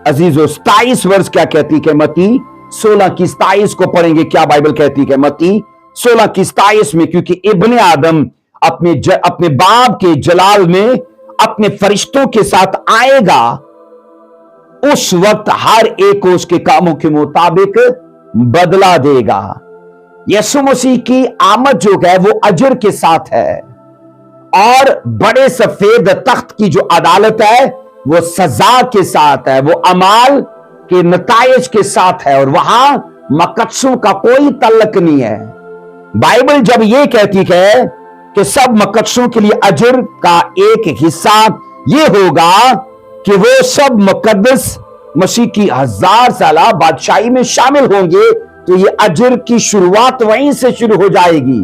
Speaker 1: अजीजों 27 वर्ष क्या कहती है, मत्ती 16 की 27 को पढ़ेंगे, क्या बाइबल कहती है मत्ती 16 की 27 में, क्योंकि इब्ने आदम अपने बाप के जलाल में अपने फरिश्तों के साथ आएगा, उस वक्त हर एक को उसके कामों के मुताबिक बदला देगा। यीशु मसीह की आमद जो है वो अजर के साथ है, और बड़े सफेद तख्त की जो अदालत है वो सजा के साथ है, वो अमाल के नताइज के साथ है, और वहां मकद्सों का कोई तल्लक नहीं है। बाइबल जब ये कहती है कि सब मकद्सों के लिए अजर का एक हिस्सा ये होगा कि वो सब मुकद्दस मसीह की 1000 साला बादशाही में शामिल होंगे, तो ये अजर की शुरुआत वहीं से शुरू हो जाएगी।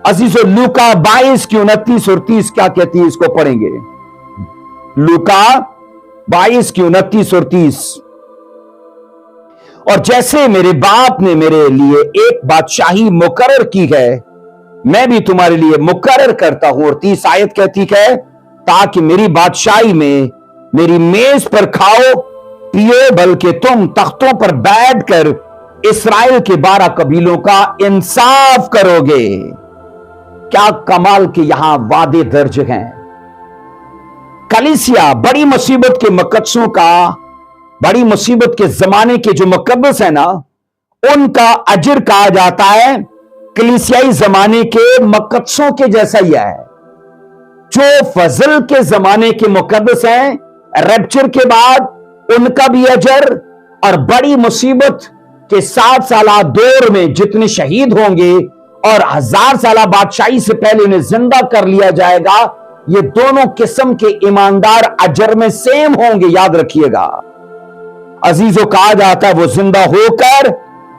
Speaker 1: अजीजों लूका 22 की 29 और 30 क्या कहती है, इसको पढ़ेंगे। लूका 22 की 29 और 30। और जैसे मेरे बाप ने मेरे लिए एक बादशाही मुकर्रर की है, मैं भी तुम्हारे लिए मुकर्रर करता हूं। और 30 आयत कहती है, ताकि मेरी बादशाही में मेरी मेज पर खाओ पियो, बल्कि तुम तख्तों पर बैठकर इस्राएल के 12 कबीलों का इंसाफ करोगे। क्या कमाल के यहां वादे दर्ज हैं। कलीसिया बड़ी मुसीबत के मकद्सों का, बड़ी मुसीबत के जमाने के जो मुकद्दस है ना, उनका अजर कहा जाता है कलीसियाई जमाने के मुकद्दसों के जैसा ही है। जो फजल के जमाने के मुकद्दस हैं, रैप्चर के बाद उनका भी अजर, और बड़ी मुसीबत के 7 साला दौर में जितने शहीद होंगे और 1000 साला बादशाही से पहले उन्हें जिंदा कर लिया जाएगा, ये दोनों किस्म के ईमानदार अजर में सेम होंगे, याद रखिएगा। अजीजों कहा जाता है वो जिंदा होकर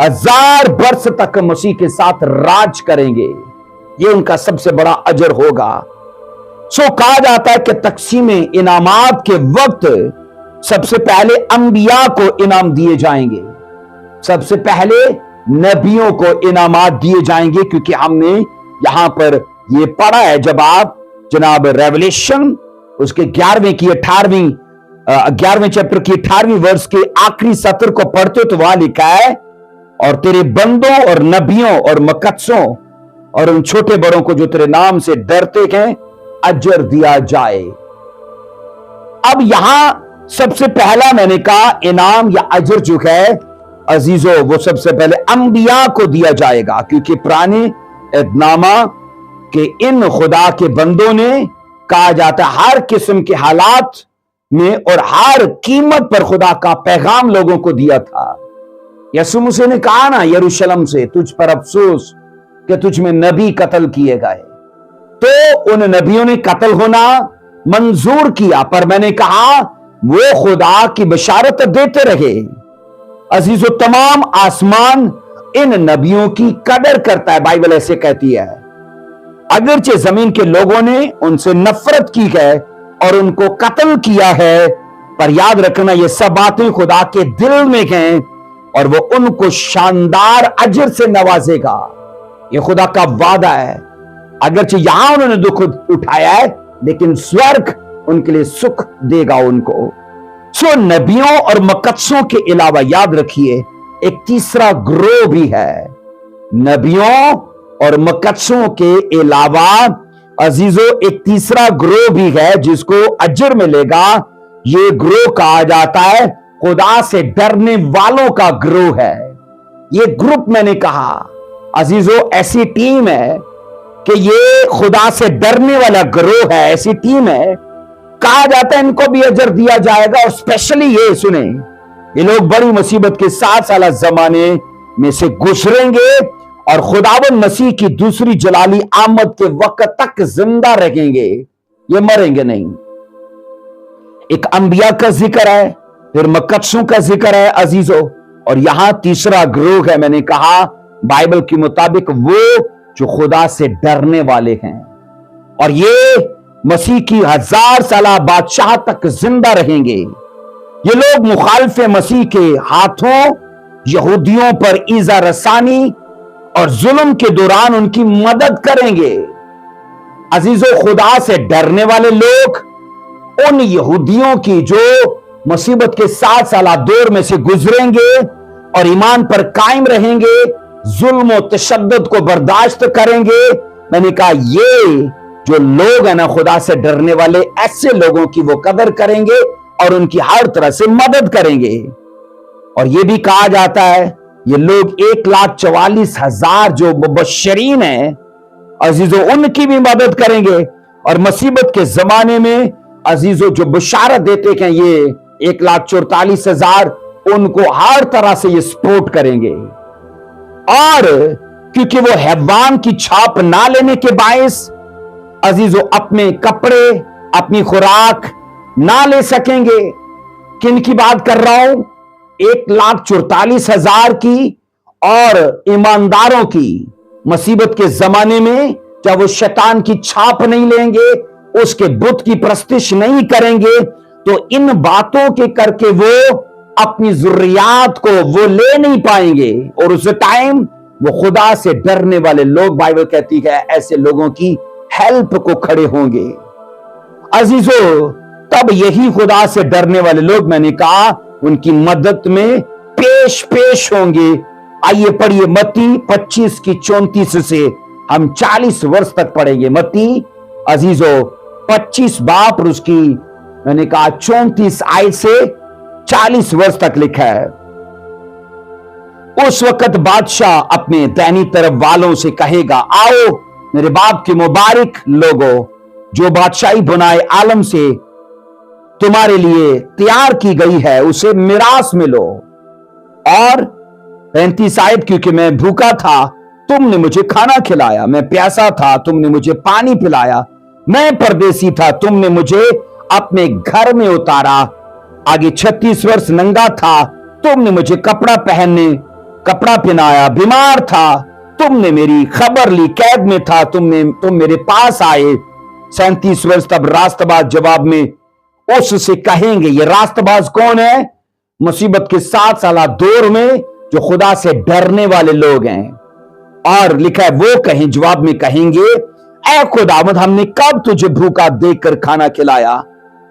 Speaker 1: 1000 वर्ष तक मसीह के साथ राज करेंगे, ये उनका सबसे बड़ा अजर होगा। सो कहा जाता है कि तकसीम इनामात के वक्त सबसे पहले अंबिया को इनाम दिए जाएंगे, सबसे पहले नबियों को इनामात दिए जाएंगे, क्योंकि हमने यहां पर यह पढ़ा है। जब आप जनाब रेवलेशन उसके 11वें चैप्टर की 18वीं वर्ष के आखिरी सत्र को पढ़ते हो तो वहां लिखा है, और तेरे बंदों और नबियों और मुकद्दसों और उन छोटे बड़ों को जो तेरे नाम से डरते हैं अजर दिया जाए। अब यहां सबसे पहला मैंने कहा इनाम या अजर जो है अजीजों, वो सबसे पहले अंबिया को दिया जाएगा, क्योंकि पुराने एहदनामा के इन खुदा के बंदों ने कहा जाता है हर किस्म के हालात में और हर कीमत पर खुदा का पैगाम लोगों को दिया था। यीशु मसीह ने कहा ना यरूशलेम से, तुझ पर अफसोस कि तुझ में नबी कत्ल किए गए, तो उन नबियों ने कत्ल होना मंजूर किया, पर मैंने कहा वो खुदा की बशारत देते रहे। अजीजों तमाम आसमान इन नबियों की कदर करता है, बाइबल ऐसे कहती है। अगरचे जमीन के लोगों ने उनसे नफरत की है और उनको कत्ल किया है, पर याद रखना ये सब बातें खुदा के दिल में हैं और वो उनको शानदार अजर से नवाजेगा। ये खुदा का वादा है। अगरचे यहां उन्होंने दुख उठाया है, लेकिन स्वर्ग उनके लिए सुख देगा उनको। सो नबियों और मुकद्दसों के अलावा याद रखिए एक तीसरा ग्रोह भी है। नबियों और मुकद्दसों के अलावा अजीजों एक तीसरा ग्रोह भी है जिसको अजर मिलेगा। ये ग्रोह कहा जाता है खुदा से डरने वालों का ग्रोह है। ये ग्रुप मैंने कहा अजीजों ऐसी टीम है कि ये खुदा से डरने वाला ग्रोह है, ऐसी टीम है। कहा जाता है इनको भी अजर दिया जाएगा। और स्पेशली ये सुने, ये लोग बड़ी मुसीबत के 7 साल जमाने में से गुजरेंगे और खुदावन मसीह की दूसरी जलाली आमद के वक्त तक जिंदा रहेंगे, ये मरेंगे नहीं। एक अंबिया का जिक्र है, फिर मुकद्दसों का जिक्र है अजीजों, और यहां तीसरा ग्रोह है। मैंने कहा बाइबल के मुताबिक वो जो खुदा से डरने वाले हैं, और ये मसीह की 1000 साला बादशाह तक जिंदा रहेंगे। ये लोग मुखालिफ मसीह के हाथों यहूदियों पर ईजा रसानी और जुल्म के दौरान उनकी मदद करेंगे। अजीजों, खुदा से डरने वाले लोग उन यहूदियों की जो मुसीबत के 7 साला दौर में से गुजरेंगे और ईमान पर कायम रहेंगे, जुल्म और तशद्दुद को बर्दाश्त करेंगे। मैंने कहा ये जो लोग हैं ना, खुदा से डरने वाले, ऐसे लोगों की वो कदर करेंगे और उनकी हर तरह से मदद करेंगे। और ये भी कहा जाता है ये लोग 1,44,000 जो मुबश्शिरीन हैं अजीजों, उनकी भी मदद करेंगे। और मुसीबत के जमाने में अजीजों जो बशारत देते हैं ये 1,44,000 उनको हर तरह से ये सपोर्ट करेंगे। और क्योंकि वो हैवान की छाप ना लेने के बायस अजीजों अपने कपड़े, अपनी खुराक ना ले सकेंगे। किन की बात कर रहा हूं? 1,44,000 की। और ईमानदारों की मुसीबत के जमाने में जब वो शैतान की छाप नहीं लेंगे, उसके बुत की प्रस्तिश नहीं करेंगे, तो इन बातों के करके वो अपनी जरूरियात को वो ले नहीं पाएंगे। और उस टाइम वो खुदा से डरने वाले लोग, बाइबल कहती है, ऐसे लोगों की हेल्प को खड़े होंगे। अजीजों, तब यही खुदा से डरने वाले लोग, मैंने कहा, उनकी मदद में पेश होंगे। आइए पढ़िए मत्ती 25 की 34 से हम 40 वर्ष तक पढ़ेंगे। मत्ती अजीजों 25 बाप और उसकी मैंने कहा 34 आयत से 40 वर्ष तक लिखा है। उस वक्त बादशाह अपने दैनी तरफ वालों से कहेगा, आओ मेरे बाप के मुबारक लोगों, जो बादशाही बुनाए आलम से तुम्हारे लिए तैयार की गई है, उसे मिरास में लो। और 35 आयत, क्योंकि मैं भूखा था, तुमने मुझे खाना खिलाया, मैं प्यासा था, तुमने मुझे पानी पिलाया, मैं परदेसी था, तुमने मुझे अपने घर में उतारा। आगे 36 वर्ष नंगा था, तुमने मुझे कपड़ा पहनाया, बीमार था, तुमने मेरी खबर ली, कैद में था, तुम मेरे पास आए। 37 वर्ष तब रास्तबाज जवाब में उससे कहेंगे, ये रास्तबाज कौन है? मुसीबत के 7 साला दौर में जो खुदा से डरने वाले लोग हैं। और लिखा है वो कहें, जवाब में कहेंगे, ऐ खुदावंद, हमने कब तुझे भूखा देखकर खाना खिलाया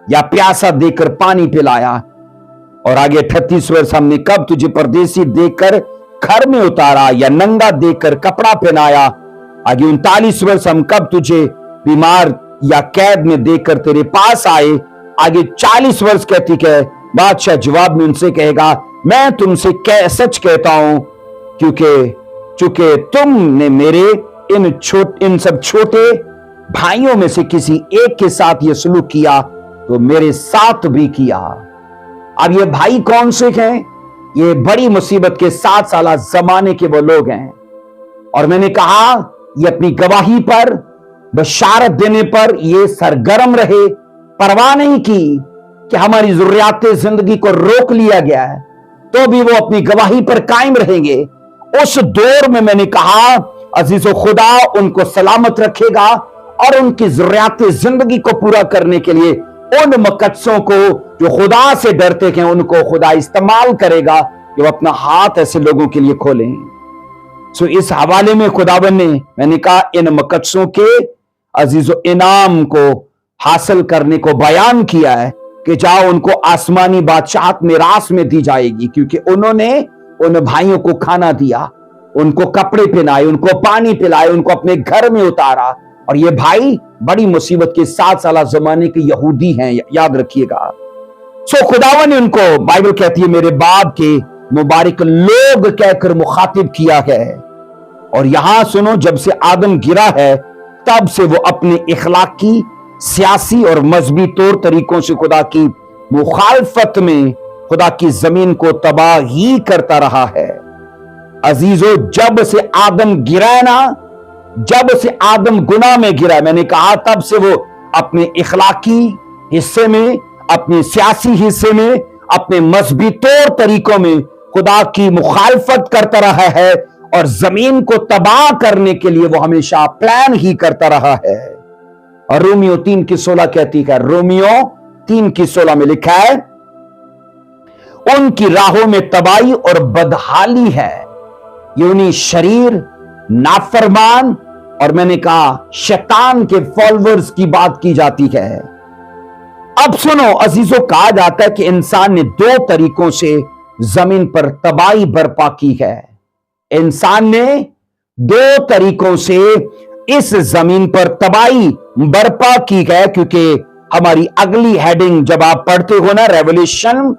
Speaker 1: या प्यासा देखकर पानी पिलाया? और आगे 38 वर्ष, हमने कब तुझे परदेसी देखकर घर में उतारा या नंगा देखकर कपड़ा पहनाया? आगे 39 वर्ष, हम कब तुझे बीमार या कैद में देखकर तेरे पास आए? आगे 40 वर्ष कहती है बादशाह जवाब में उनसे कहेगा, मैं तुमसे सच कहता हूं, क्योंकि तुमने मेरे इन सब छोटे भाइयों में से किसी एक के साथ यह सलूक किया तो मेरे साथ भी किया। अब ये भाई कौन से हैं? ये बड़ी मुसीबत के 7 साला जमाने के वो लोग हैं। और मैंने कहा ये अपनी गवाही पर, बशारत देने पर ये सरगर्म रहे, परवाह नहीं की कि हमारी जरूरियात जिंदगी को रोक लिया गया है, तो भी वो अपनी गवाही पर कायम रहेंगे। उस दौर में मैंने कहा अजीजों, खुदा उनको सलामत रखेगा और उनकी जरूरियात जिंदगी को पूरा करने के लिए उन मुकद्दसों को जो खुदा से डरते हैं उनको खुदा इस्तेमाल करेगा कि वो अपना हाथ ऐसे लोगों के लिए खोलें। सो इस हवाले में खुदावन ने, मैंने कहा, इन मुकद्दसों के अजीजों इनाम को हासिल करने को बयान किया है कि जाओ उनको आसमानी बादशाहत मिरास में दी जाएगी, क्योंकि उन्होंने उन भाइयों को खाना दिया, उनको कपड़े पहनाए, उनको पानी पिलाए, उनको अपने घर में उतारा। और ये भाई बड़ी मुसीबत के 7 साला जमाने के यहूदी हैं, याद रखिएगा। सो खुदावन ने उनको, बाइबल कहती है, मेरे बाप के मुबारक लोग कहकर मुखातिब किया है। और यहां सुनो, जब से आदम गिरा है तब से वो अपने इखलाकी, सियासी और मजहबी तौर तरीकों से खुदा की मुखालफत में खुदा की जमीन को तबाह ही करता रहा है। अजीजों, जब से आदम गिरा ना, जब से आदम गुनाह में गिरा, मैंने कहा, तब से वो अपने इखलाकी हिस्से में, अपने सियासी हिस्से में, अपने मजहबी तौर तरीकों में खुदा की मुखालफत करता रहा है और जमीन को तबाह करने के लिए वो हमेशा प्लान ही करता रहा है। और रोमियो 3:16 कहती है, रोमियो 3:16 में लिखा है, उनकी राहों में तबाही और बदहाली है, यूनी शरीर, नाफरमान और मैंने कहा शैतान के फॉलोअर्स की बात की जाती है। अब सुनो अजीजों, कहा जाता है कि इंसान ने 2 तरीकों से जमीन पर तबाही बर्पा की है। इंसान ने 2 तरीकों से इस जमीन पर तबाही बर्पा की है, क्योंकि हमारी अगली हेडिंग जब आप पढ़ते हो ना रेवल्यूशन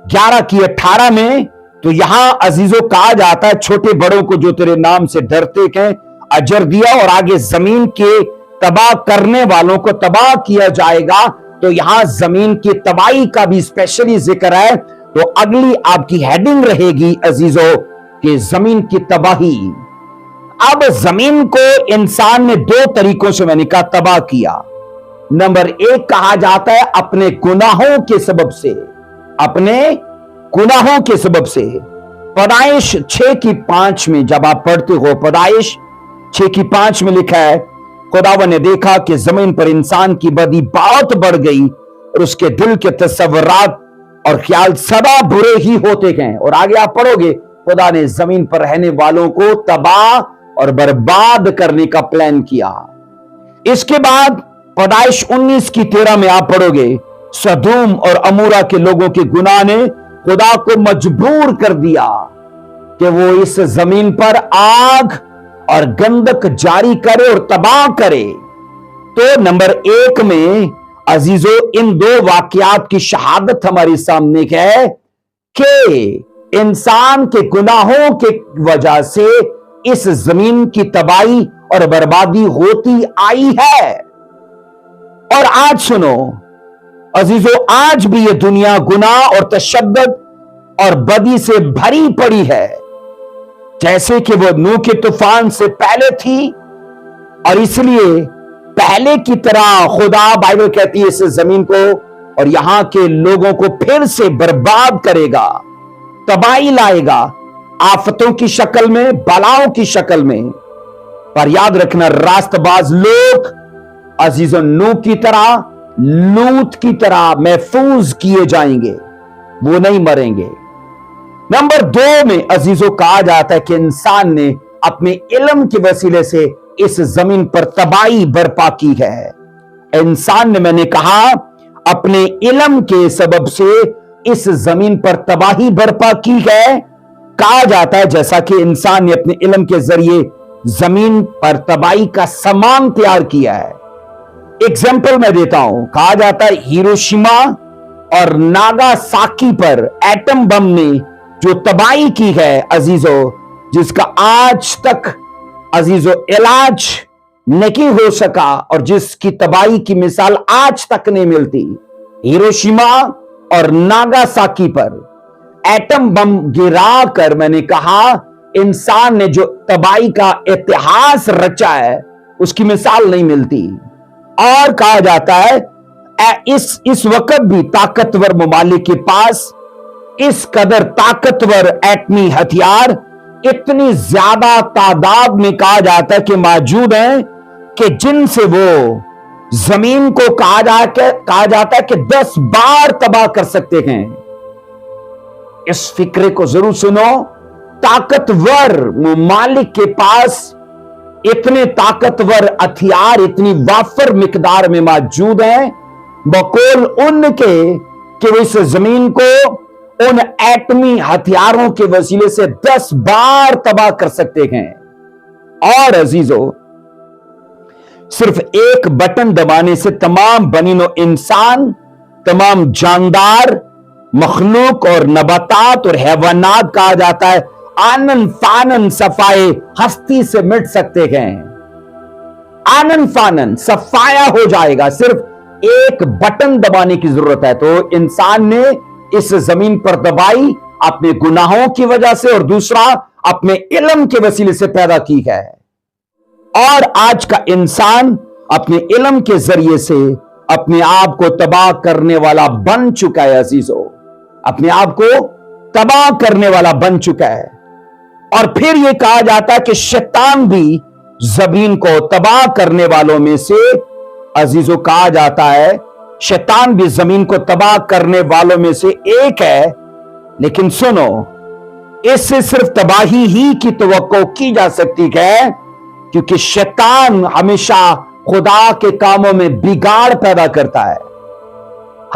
Speaker 1: 11:18 में, तो यहां अजीजों कहा जाता है, छोटे बड़ों को जो तेरे नाम से डरते हैं अजर दिया, और आगे जमीन के तबाह करने वालों को तबाह किया जाएगा। तो यहां जमीन की तबाही का भी स्पेशली जिक्र है। तो अगली आपकी हेडिंग रहेगी अजीजों कि जमीन की तबाही। अब जमीन को इंसान ने 2 तरीकों से मैंने कहा तबाह किया। नंबर 1 कहा जाता है अपने गुनाहों के सबब से, अपने गुनाहों के सबब से। पैदाइश 6:5 में जब आप पढ़ते हो, पैदाइश 6:5 में लिखा है, खुदावन ने देखा कि जमीन पर इंसान की बदी बहुत बढ़ गई और उसके दिल के तस्वुरात और ख्याल सदा बुरे ही होते गए। और आगे आप पढ़ोगे, खुदा ने जमीन पर रहने वालों को तबाह और बर्बाद करने का प्लान किया। इसके बाद पैदाइश 19:13 में आप पढ़ोगे, सदूम और अमूरा के लोगों के गुनाह ने खुदा को मजबूर कर दिया कि वो इस जमीन पर आग और गंधक जारी करे और तबाह करे। तो नंबर 1 में अजीजों इन 2 वाकयात की शहादत हमारे सामने है कि इंसान के गुनाहों के वजह से इस जमीन की तबाही और बर्बादी होती आई है। और आज सुनो अजीजों, आज भी ये दुनिया गुनाह और तशद्दुद और बदी से भरी पड़ी है, जैसे कि वो नूह के तूफान से पहले थी। और इसलिए पहले की तरह खुदा, बाइबल कहती है, इस जमीन को और यहां के लोगों को फिर से बर्बाद करेगा, तबाही लाएगा, आफतों की शक्ल में, बलाओं की शक्ल में। पर याद रखना, रास्तबाज लोग अजीजों नूह की तरह, लूत की तरह महफूज किए जाएंगे, वो नहीं मरेंगे। नंबर 2 में अजीजों कहा जाता है कि इंसान ने अपने इल्म के वसीले से इस जमीन पर तबाही बर्पा की है। इंसान ने, मैंने कहा, अपने इल्म के सबब से इस जमीन पर तबाही बर्पा की है। कहा जाता है जैसा कि इंसान ने अपने इल्म के जरिए जमीन पर तबाही का सामान तैयार किया है। एग्जाम्पल मैं देता हूं, कहा जाता है हिरोशिमा और नागासाकी पर एटम बम ने जो तबाही की है अजीजों, जिसका आज तक अजीजों इलाज नहीं हो सका और जिसकी तबाही की मिसाल आज तक नहीं मिलती। हिरोशिमा और नागासाकी पर एटम बम गिरा कर, मैंने कहा, इंसान ने जो तबाही का इतिहास रचा है उसकी मिसाल नहीं मिलती। और कहा जाता है इस वक्त भी ताकतवर ममालिक के पास इस कदर ताकतवर एटमी हथियार इतनी ज्यादा तादाद में कहा जाता है कि मौजूद हैं कि जिनसे वो जमीन को कहा जाता है कि 10 बार तबाह कर सकते हैं। इस फिक्रे को जरूर सुनो, ताकतवर ममालिक के पास इतने ताकतवर हथियार इतनी वाफर मिकदार में मौजूद हैं, बकौल उनके कि वो इस जमीन को उन एटमी हथियारों के वसीले से 10 बार तबाह कर सकते हैं। और अजीजों, सिर्फ एक बटन दबाने से तमाम बनीनो इंसान, तमाम जानदार मखलूक और नबातात और हैवानात कहा जाता है आनन फानन सफाए हस्ती से मिट सकते हैं। आनन फानन सफाया हो जाएगा, सिर्फ एक बटन दबाने की जरूरत है। तो इंसान ने इस जमीन पर दबाई अपने गुनाहों की वजह से और दूसरा अपने इल्म के वसीले से पैदा की है। और आज का इंसान अपने इल्म के जरिए से अपने आप को तबाह करने वाला बन चुका है। अजीजों, अपने आप को तबाह करने वाला बन चुका है। और फिर ये कहा जाता है कि शैतान भी जमीन को तबाह करने वालों में से, अजीजों, कहा जाता है शैतान भी जमीन को तबाह करने वालों में से एक है। लेकिन सुनो, इससे सिर्फ तबाही ही की तवक्को की जा सकती है, क्योंकि शैतान हमेशा खुदा के कामों में बिगाड़ पैदा करता है,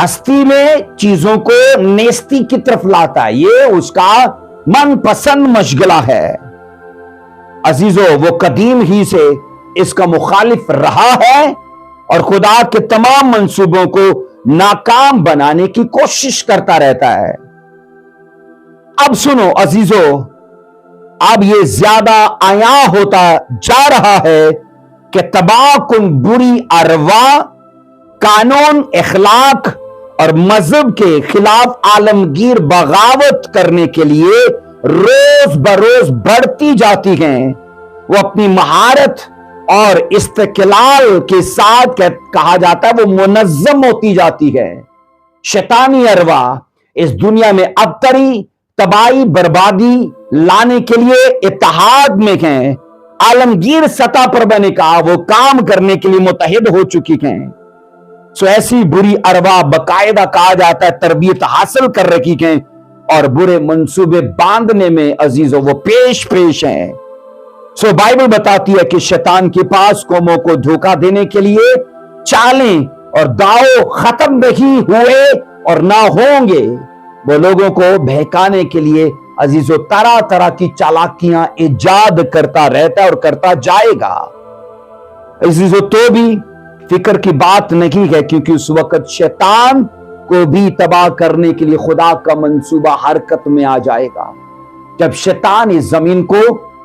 Speaker 1: हस्ती में चीजों को नेस्ती की तरफ लाता है। ये उसका मनपसंद मशगला है। अजीजों, वो कदीम ही से इसका मुखालिफ रहा है और खुदा के तमाम मंसूबों को नाकाम बनाने की कोशिश करता रहता है। अब सुनो अजीजों, अब ये ज्यादा आया होता जा रहा है कि तबाह कुन बुरी अरवा, कानून, इखलाक और मजहब के खिलाफ आलमगीर बगावत करने के लिए रोज बरोज बढ़ती जाती हैं। वो अपनी महारत और इस्तिकलाल के साथ कहा जाता है वो मुनज़्ज़म होती जाती है। शैतानी अरवा इस दुनिया में अबतरी, तबाही, बर्बादी लाने के लिए इत्तेहाद में हैं। आलमगीर सतह पर बने का वो काम करने के लिए मुतहिद हो चुकी हैं। सो ऐसी बुरी अरवा बकायदा कहा जाता है तरबियत हासिल कर रखी हैं और बुरे मंसूबे बांधने में अजीजों वो पेश हैं। सो बाइबल बताती है कि शैतान के पास कौमों को धोखा देने के लिए चालें और दाव खत्म नहीं हुए और ना होंगे। वो लोगों को बहकाने के लिए अजीजों तरह तरह की चालाकियां इजाद करता रहता है और करता जाएगा। अजीजों, तो भी फिक्र की बात नहीं है, क्योंकि उस वक्त शैतान को भी तबाह करने के लिए खुदा का मंसूबा हरकत में आ जाएगा। जब शैतान इस जमीन को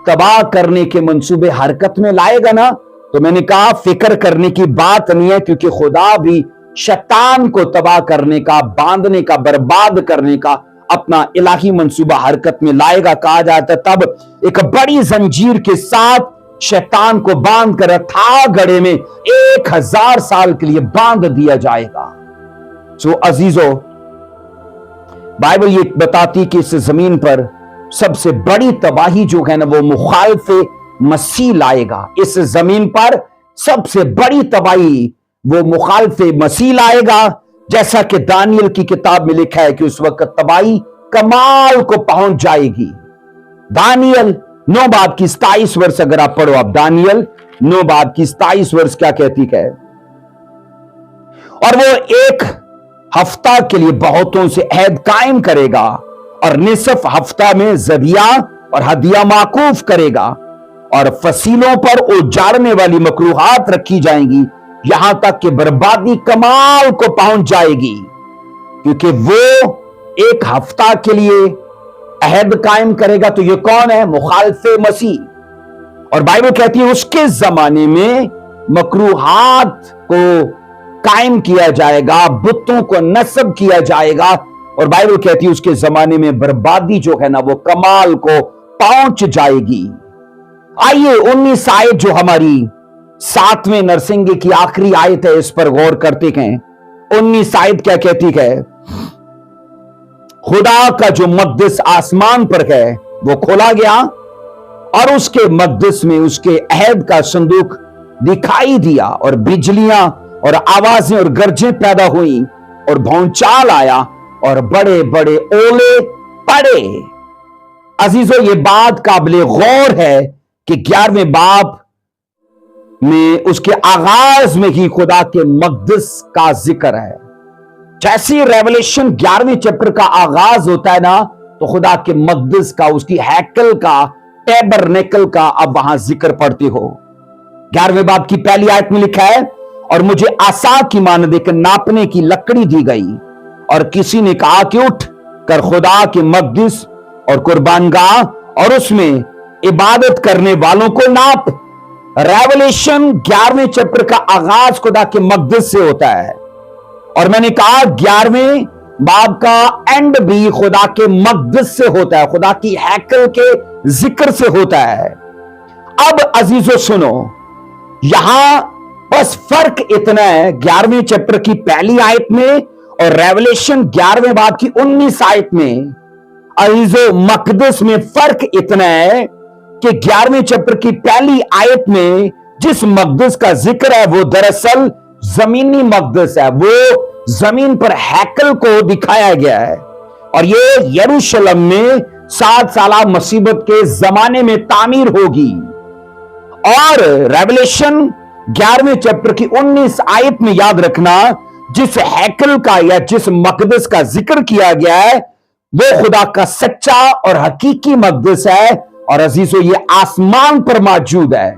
Speaker 1: तबाह करने के मंसूबे हरकत में लाएगा ना, तो मैंने कहा फिक्र करने की बात नहीं है, क्योंकि खुदा भी शैतान को तबाह करने का, बांधने का, बर्बाद करने का अपना इलाही मंसूबा हरकत में लाएगा। कहा जाता है तब एक बड़ी जंजीर के साथ शैतान को बांध कर अथाह गड्ढे में 1000 साल के लिए बांध दिया जाएगा। सो अजीजों, बाइबल ये बताती कि इस जमीन पर सबसे बड़ी तबाही जो है ना वो मुखालिफे मसीह लाएगा। इस जमीन पर सबसे बड़ी तबाही वो मुखालिफे मसीह लाएगा। जैसा कि दानियल की किताब में लिखा है कि उस वक्त तबाही कमाल को पहुंच जाएगी। दानियल 9 बाब की 27 वर्ष अगर आप पढ़ो, आप दानियल 9 बाब की 27 वर्ष क्या कहती है, और वो एक हफ्ता के लिए बहुतों से अहद कायम करेगा और निसफ हफ्ता में जबिया और हदिया माकूफ करेगा और फसीलों पर उजाड़ने वाली मकरूहात रखी जाएंगी, यहां तक कि बर्बादी कमाल को पहुंच जाएगी, क्योंकि वो एक हफ्ता के लिए अहद कायम करेगा। तो ये कौन है? मुखालिफे मसीह। और बाइबल कहती है उसके जमाने में मकरूहात को कायम किया जाएगा, बुतों को नस्ब किया जाएगा, और बाइबल कहती है उसके जमाने में बर्बादी जो है ना वो कमाल को पहुंच जाएगी। आइए 19 आयत जो हमारी 7वें नरसिंगे की आखिरी आयत है, इस पर गौर करते हैं। 19 आयत क्या कहती है? खुदा का जो मक़दस आसमान पर है वो खोला गया और उसके मक़दस में उसके अहद का संदूक दिखाई दिया, और बिजलियां और आवाजें और गरजें पैदा हुई और भौचाल आया और बड़े बड़े ओले पड़े। अजीजों, ये बात काबिल गौर है कि 11वें बाब में उसके आगाज में ही खुदा के मक़दस का जिक्र है। जैसे रेवलेशन 11वें चैप्टर का आगाज होता है ना, तो खुदा के मक़दस का, उसकी हैकल का, टैबरनेकल का अब वहां जिक्र पढ़ते हो। 11वें बाब की पहली आयत में लिखा है, और मुझे आसा की मानद एक नापने की लकड़ी दी गई और किसी ने कहा कि उठ कर खुदा के मक़दस और कुर्बानगाह और उसमें इबादत करने वालों को नाप। रेवलेशन 11वें चैप्टर का आगाज खुदा के मक़दस से होता है, और मैंने कहा 11वें बाब का एंड भी खुदा के मक़दस से होता है, खुदा की हैकल के जिक्र से होता है। अब अजीजों सुनो, यहां बस फर्क इतना है 11वें चैप्टर की पहली आयत में और रेवलेशन 11वें बाब की 19 आयत में। अजीजो, मकदस में फर्क इतना है कि 11वें चैप्टर की पहली आयत में जिस मकदस का जिक्र है वो दरअसल जमीनी मकदस है, वो जमीन पर हैकल को दिखाया गया है और ये यरूशलेम में 7 साल मुसीबत के जमाने में तामीर होगी। और रेवलेशन 11वें चैप्टर की 19 आयत में याद रखना, जिस हैकल का या जिस मकदस का जिक्र किया गया है वो खुदा का सच्चा और हकीकी मकदस है और अजीजों ये आसमान पर मौजूद है।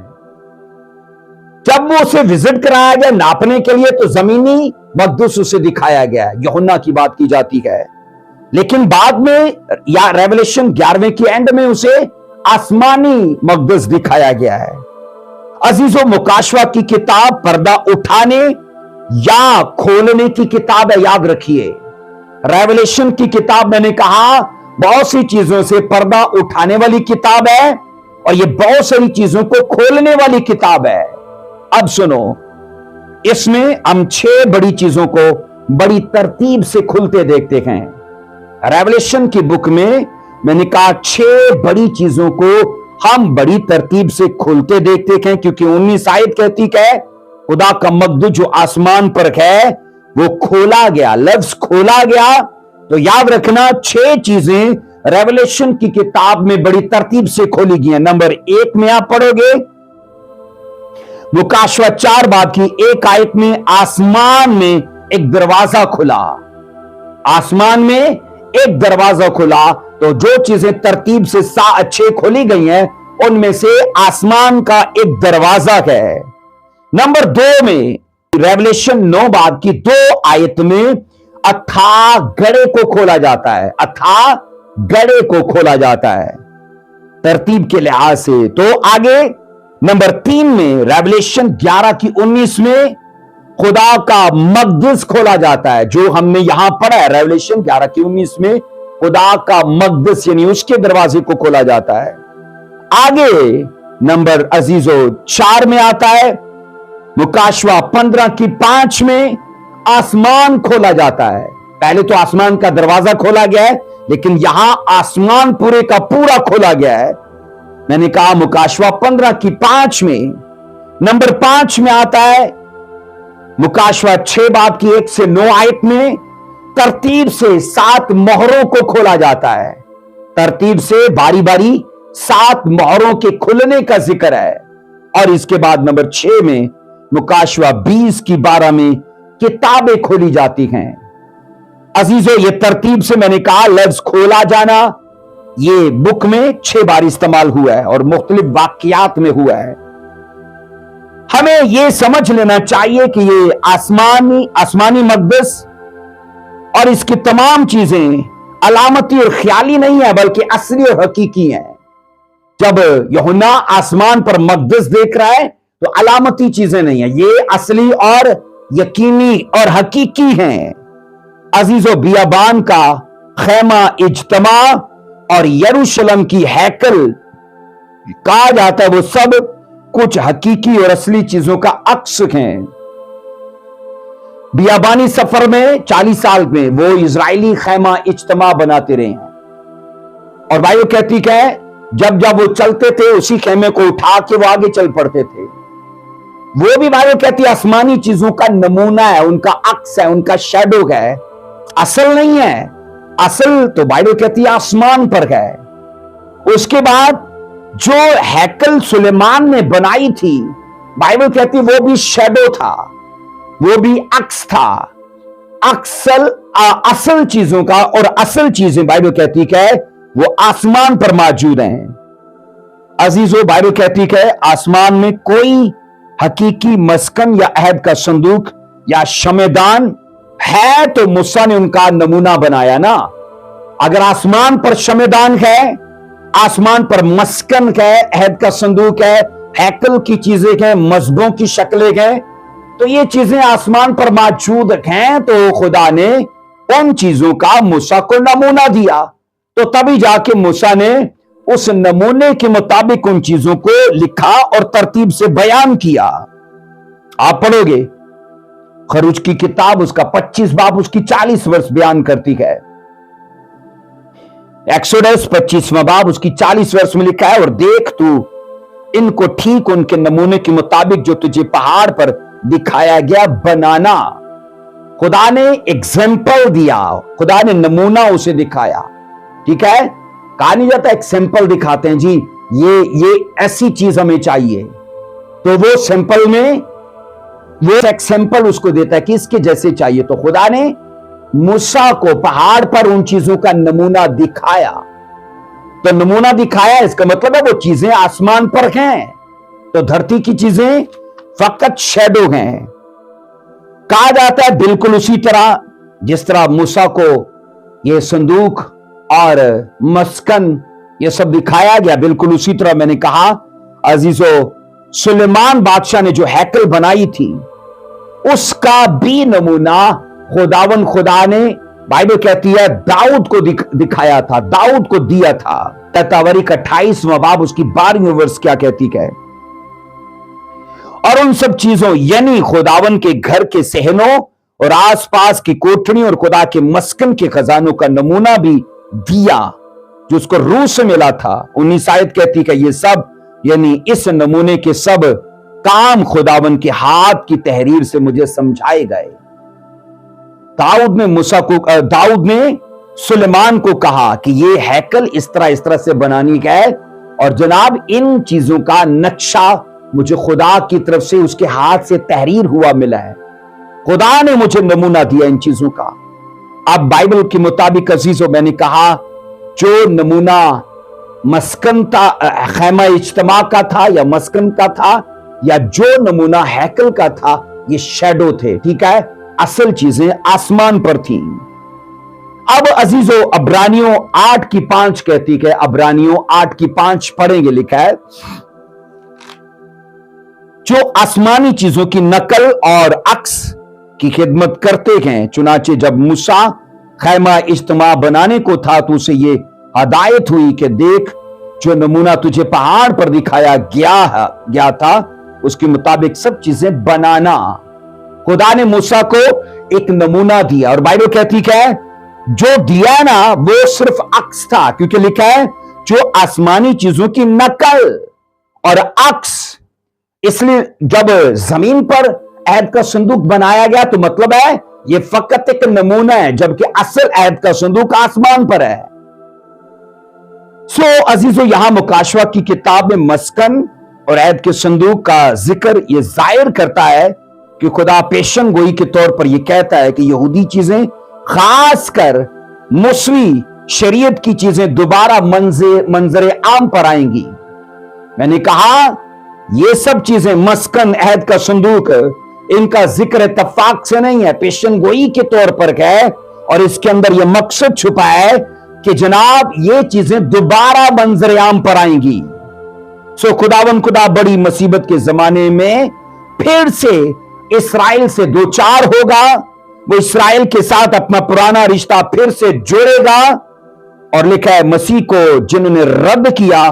Speaker 1: जब वो उसे विजिट कराया गया नापने के लिए तो जमीनी मकदस उसे दिखाया गया है, यूहन्ना की बात की जाती है, लेकिन बाद में या रेवलेशन 11वें की एंड में उसे आसमानी मकदस दिखाया गया है। अजीजों, मुकाशवा की किताब पर्दा उठाने या खोलने की किताब है, याद रखिए। रेवलेशन की किताब मैंने कहा बहुत सी चीजों से पर्दा उठाने वाली किताब है और ये बहुत सारी चीजों को खोलने वाली किताब है। अब सुनो, इसमें हम 6 बड़ी चीजों को बड़ी तरतीब से खुलते देखते हैं। रेवलेशन की बुक में मैंने कहा 6 बड़ी चीजों को हम बड़ी तरतीब से खुलते देखते हैं, क्योंकि 19 आयत कहती है खुदा का मकदस जो आसमान पर है वो खोला गया, लफ्ज खोला गया। तो याद रखना 6 चीजें रेवलेशन की किताब में बड़ी तरतीब से खोली गई हैं। नंबर 1 में आप पढ़ोगे मुकाशवा 4 बाब की 1 आयत में आसमान में एक दरवाजा खुला, आसमान में एक दरवाजा खुला। तो जो चीजें तरतीब से 6 खोली गई हैं उनमें से आसमान का एक दरवाजा है। नंबर 2 में रेवलेशन 9 बाब की 2 आयत में अथाह गड़े को खोला जाता है, अथाह गड़े को खोला जाता है तरतीब के लिहाज से। तो आगे नंबर 3 में रेवलेशन 11 की 19 में खुदा का मकदस खोला जाता है, जो हमने यहां पढ़ा है। रेवलेशन 11 की 19 में खुदा का मकदस यानी उसके दरवाजे को खोला जाता है। आगे नंबर अजीजो 4 में आता है मुकाशवा 15 की 5 में आसमान खोला जाता है। पहले तो आसमान का दरवाजा खोला गया है, लेकिन यहां आसमान पूरे का पूरा खोला गया है। मैंने कहा मुकाशवा 15 की 5 में। नंबर 5 में आता है मुकाशवा 6 बाब की 1 से 9 आयत में तरतीब से 7 मोहरों को खोला जाता है, तरतीब से बारी बारी 7 मोहरों के खुलने का जिक्र है। और इसके बाद नंबर 6 में मुकाशवा 20 की 12 में किताबें खोली जाती हैं। अजीजों, ये तरतीब से मैंने कहा लफ्ज खोला जाना ये बुक में 6 बार इस्तेमाल हुआ है और मुख्तलिफ वाकयात में हुआ है। हमें यह समझ लेना चाहिए कि ये आसमानी मकदस और इसकी तमाम चीजें अलामती और ख्याली नहीं है, बल्कि असली और हकीकी हैं। जब यूहन्ना आसमान पर मकदस देख रहा है तो अलामती चीजें नहीं है, ये असली और यकीनी और हकीकी हैं। अजीजों, बियाबान का खैमा इज्तमा और यरूशलेम की हैकल कहा जाता है, वो सब कुछ हकीकी और असली चीजों का अक्स हैं। बियाबानी सफर में 40 साल में वो इजरायली खैमा इज्तमा बनाते रहे हैं और बाइबल कहती है जब जब वो चलते थे उसी खैमे को उठा के वो आगे चल पड़ते थे। वो भी बाइबल कहती है आसमानी चीजों का नमूना है, उनका अक्स है, उनका शैडो है, असल नहीं है। असल तो बाइबल कहती है आसमान पर है। उसके बाद जो हैकल सुलेमान ने बनाई थी, बाइबल कहती है वो भी शैडो था, वो भी अक्स था, असल चीजों का। और असल चीजें बाइबल कहती है वो आसमान पर मौजूद हैं। अजीजों, बाइबल कहती है आसमान में कोई हकीकी मस्कन या अहद का संदूक या शमेदान है तो मूसा ने उनका नमूना बनाया ना। अगर आसमान पर शमेदान है, आसमान पर मस्कन है, अहद का संदूक है, हैकल की चीजें हैं, मजहबों की शक्लें हैं, तो ये चीजें आसमान पर मौजूद हैं, तो खुदा ने उन चीजों का मूसा को नमूना दिया। तो तभी जाके मूसा ने उस नमूने के मुताबिक उन चीजों को लिखा और तरतीब से बयान किया। आप पढ़ोगे खरूज की किताब उसका 25 बाब उसकी 40 वर्ष बयान करती है। एक्सोडस 25वां बाब उसकी 40 वर्ष में लिखा है, और देख तू इनको ठीक उनके नमूने के मुताबिक जो तुझे पहाड़ पर दिखाया गया बनाना। खुदा ने एग्जाम्पल दिया, खुदा ने नमूना उसे दिखाया। ठीक है, कहा नहीं जाता एक सैंपल दिखाते हैं जी, ये ऐसी चीज हमें चाहिए, तो वो सैंपल में वो एक सैंपल उसको देता है कि इसके जैसे चाहिए। तो खुदा ने मूसा को पहाड़ पर उन चीजों का नमूना दिखाया। तो नमूना दिखाया इसका मतलब है वो चीजें आसमान पर हैं, तो धरती की चीजें फकत शैडो हैं। कहा जाता है बिल्कुल उसी तरह जिस तरह मूसा को ये संदूक और मस्कन ये सब दिखाया गया, बिल्कुल उसी तरह मैंने कहा अजीजो सुलेमान बादशाह ने जो हैकल बनाई थी उसका भी नमूना खुदा ने बाइबल कहती है दाऊद को दिखाया था, दाऊद को दिया था। ततावरीख 28वां बाब उसकी 12वीं वर्ष क्या कहती है, और उन सब चीजों यानी खुदावन के घर के सहनों और आसपास की कोठरी और खुदा के मस्कन के खजानों का नमूना भी दिया जो उसको रूह से मिला था। 19 आयत कहती है ये सब यानी इस नमूने के सब काम खुदावन के हाथ की तहरीर से मुझे समझाए गए। दाऊद ने सुलेमान को कहा कि ये हैकल इस तरह से बनानी है, और जनाब इन चीजों का नक्शा मुझे खुदा की तरफ से उसके हाथ से तहरीर हुआ मिला है। खुदा ने मुझे नमूना दिया इन चीजों का। अब बाइबल के मुताबिक अजीजों मैंने कहा जो नमूना मस्कन था, खैमा इज्तिमा का था या मस्कन का था, या जो नमूना हैकल का था, ये शैडो थे। ठीक है, असल चीजें आसमान पर थी। अब अजीजों अब्रानियों 8:5 कहती है, अब्रानियों 8:5 पढ़ेंगे, लिखा है जो आसमानी चीजों की नकल और अक्स की खिदमत करते हैं। चुनाचे जब मूसा खैमा इज्तिमा बनाने को था तो उसे ये हदायत हुई कि देख जो नमूना तुझे पहाड़ पर दिखाया गया था उसके मुताबिक सब चीजें बनाना। खुदा ने मूसा को एक नमूना दिया, और बाइबल कहती है जो दिया ना वो सिर्फ अक्स था, क्योंकि लिखा है जो आसमानी चीजों की नकल और अक्स। इसलिए जब जमीन पर ऐद का संदूक बनाया गया तो मतलब है ये फकत एक नमूना है, जबकि असल ऐद का संदूक आसमान पर है। सो अजीजों यहां मुकाशवा की किताब में मस्कन और ऐद के संदूक का जिक्र ये जाहिर करता है कि खुदा पेशन गोई के तौर पर यह कहता है कि यहूदी चीजें खासकर मुस्वी शरीयत की चीजें दोबारा मंजरे आम पर आएंगी। मैंने कहा ये सब चीजें मस्कन ऐद का संदूक इनका जिक्र इत्तफाक से नहीं है, पेशन गोई के तौर पर है, और इसके अंदर यह मकसद छुपा है कि जनाब ये चीजें दोबारा मंजरे आम पर आएंगी। सो खुदा बड़ी मुसीबत के जमाने में फिर से इस्राएल से दो चार होगा, वो इस्राएल के साथ अपना पुराना रिश्ता फिर से जोड़ेगा, और लिखा है मसीह को जिन्होंने रद्द किया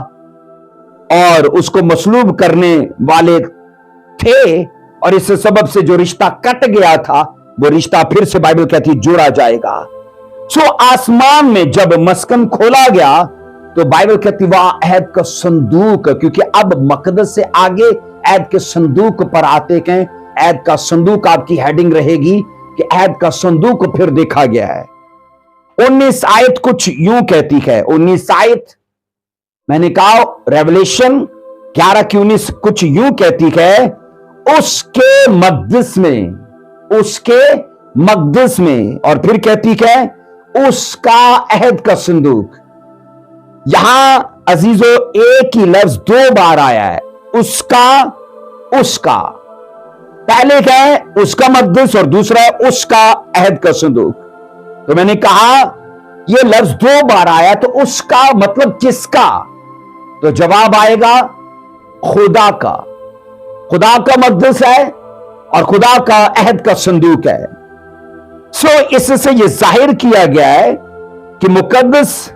Speaker 1: और उसको मसलूब करने वाले थे, और इस सबब से जो रिश्ता कट गया था वो रिश्ता फिर से बाइबल कहती जोड़ा जाएगा। सो आसमान में जब मस्कन खोला गया तो बाइबल कहती वह ऐद का संदूक, क्योंकि अब मकदस से आगे ऐद के संदूक पर आते हैं। ऐद का संदूक आपकी हेडिंग रहेगी कि ऐद का संदूक फिर देखा गया है। 19 आयत कुछ यूं कहती है, 19 आयत मैंने कहा रेवलेशन 11:19 कुछ यूं कहती है उसके मकदस में, और फिर कहती है उसका अहद का संदूक। यहां अजीजों एक ही लफ्ज 2 बार आया है, उसका पहले क्या है उसका मकदस और दूसरा है उसका अहद का संदूक। तो मैंने कहा यह लफ्ज 2 बार आया तो उसका मतलब किसका, तो जवाब आएगा खुदा का मकदस है और खुदा का अहद का संदूक है। सो इससे यह जाहिर किया गया है कि मुकद्दस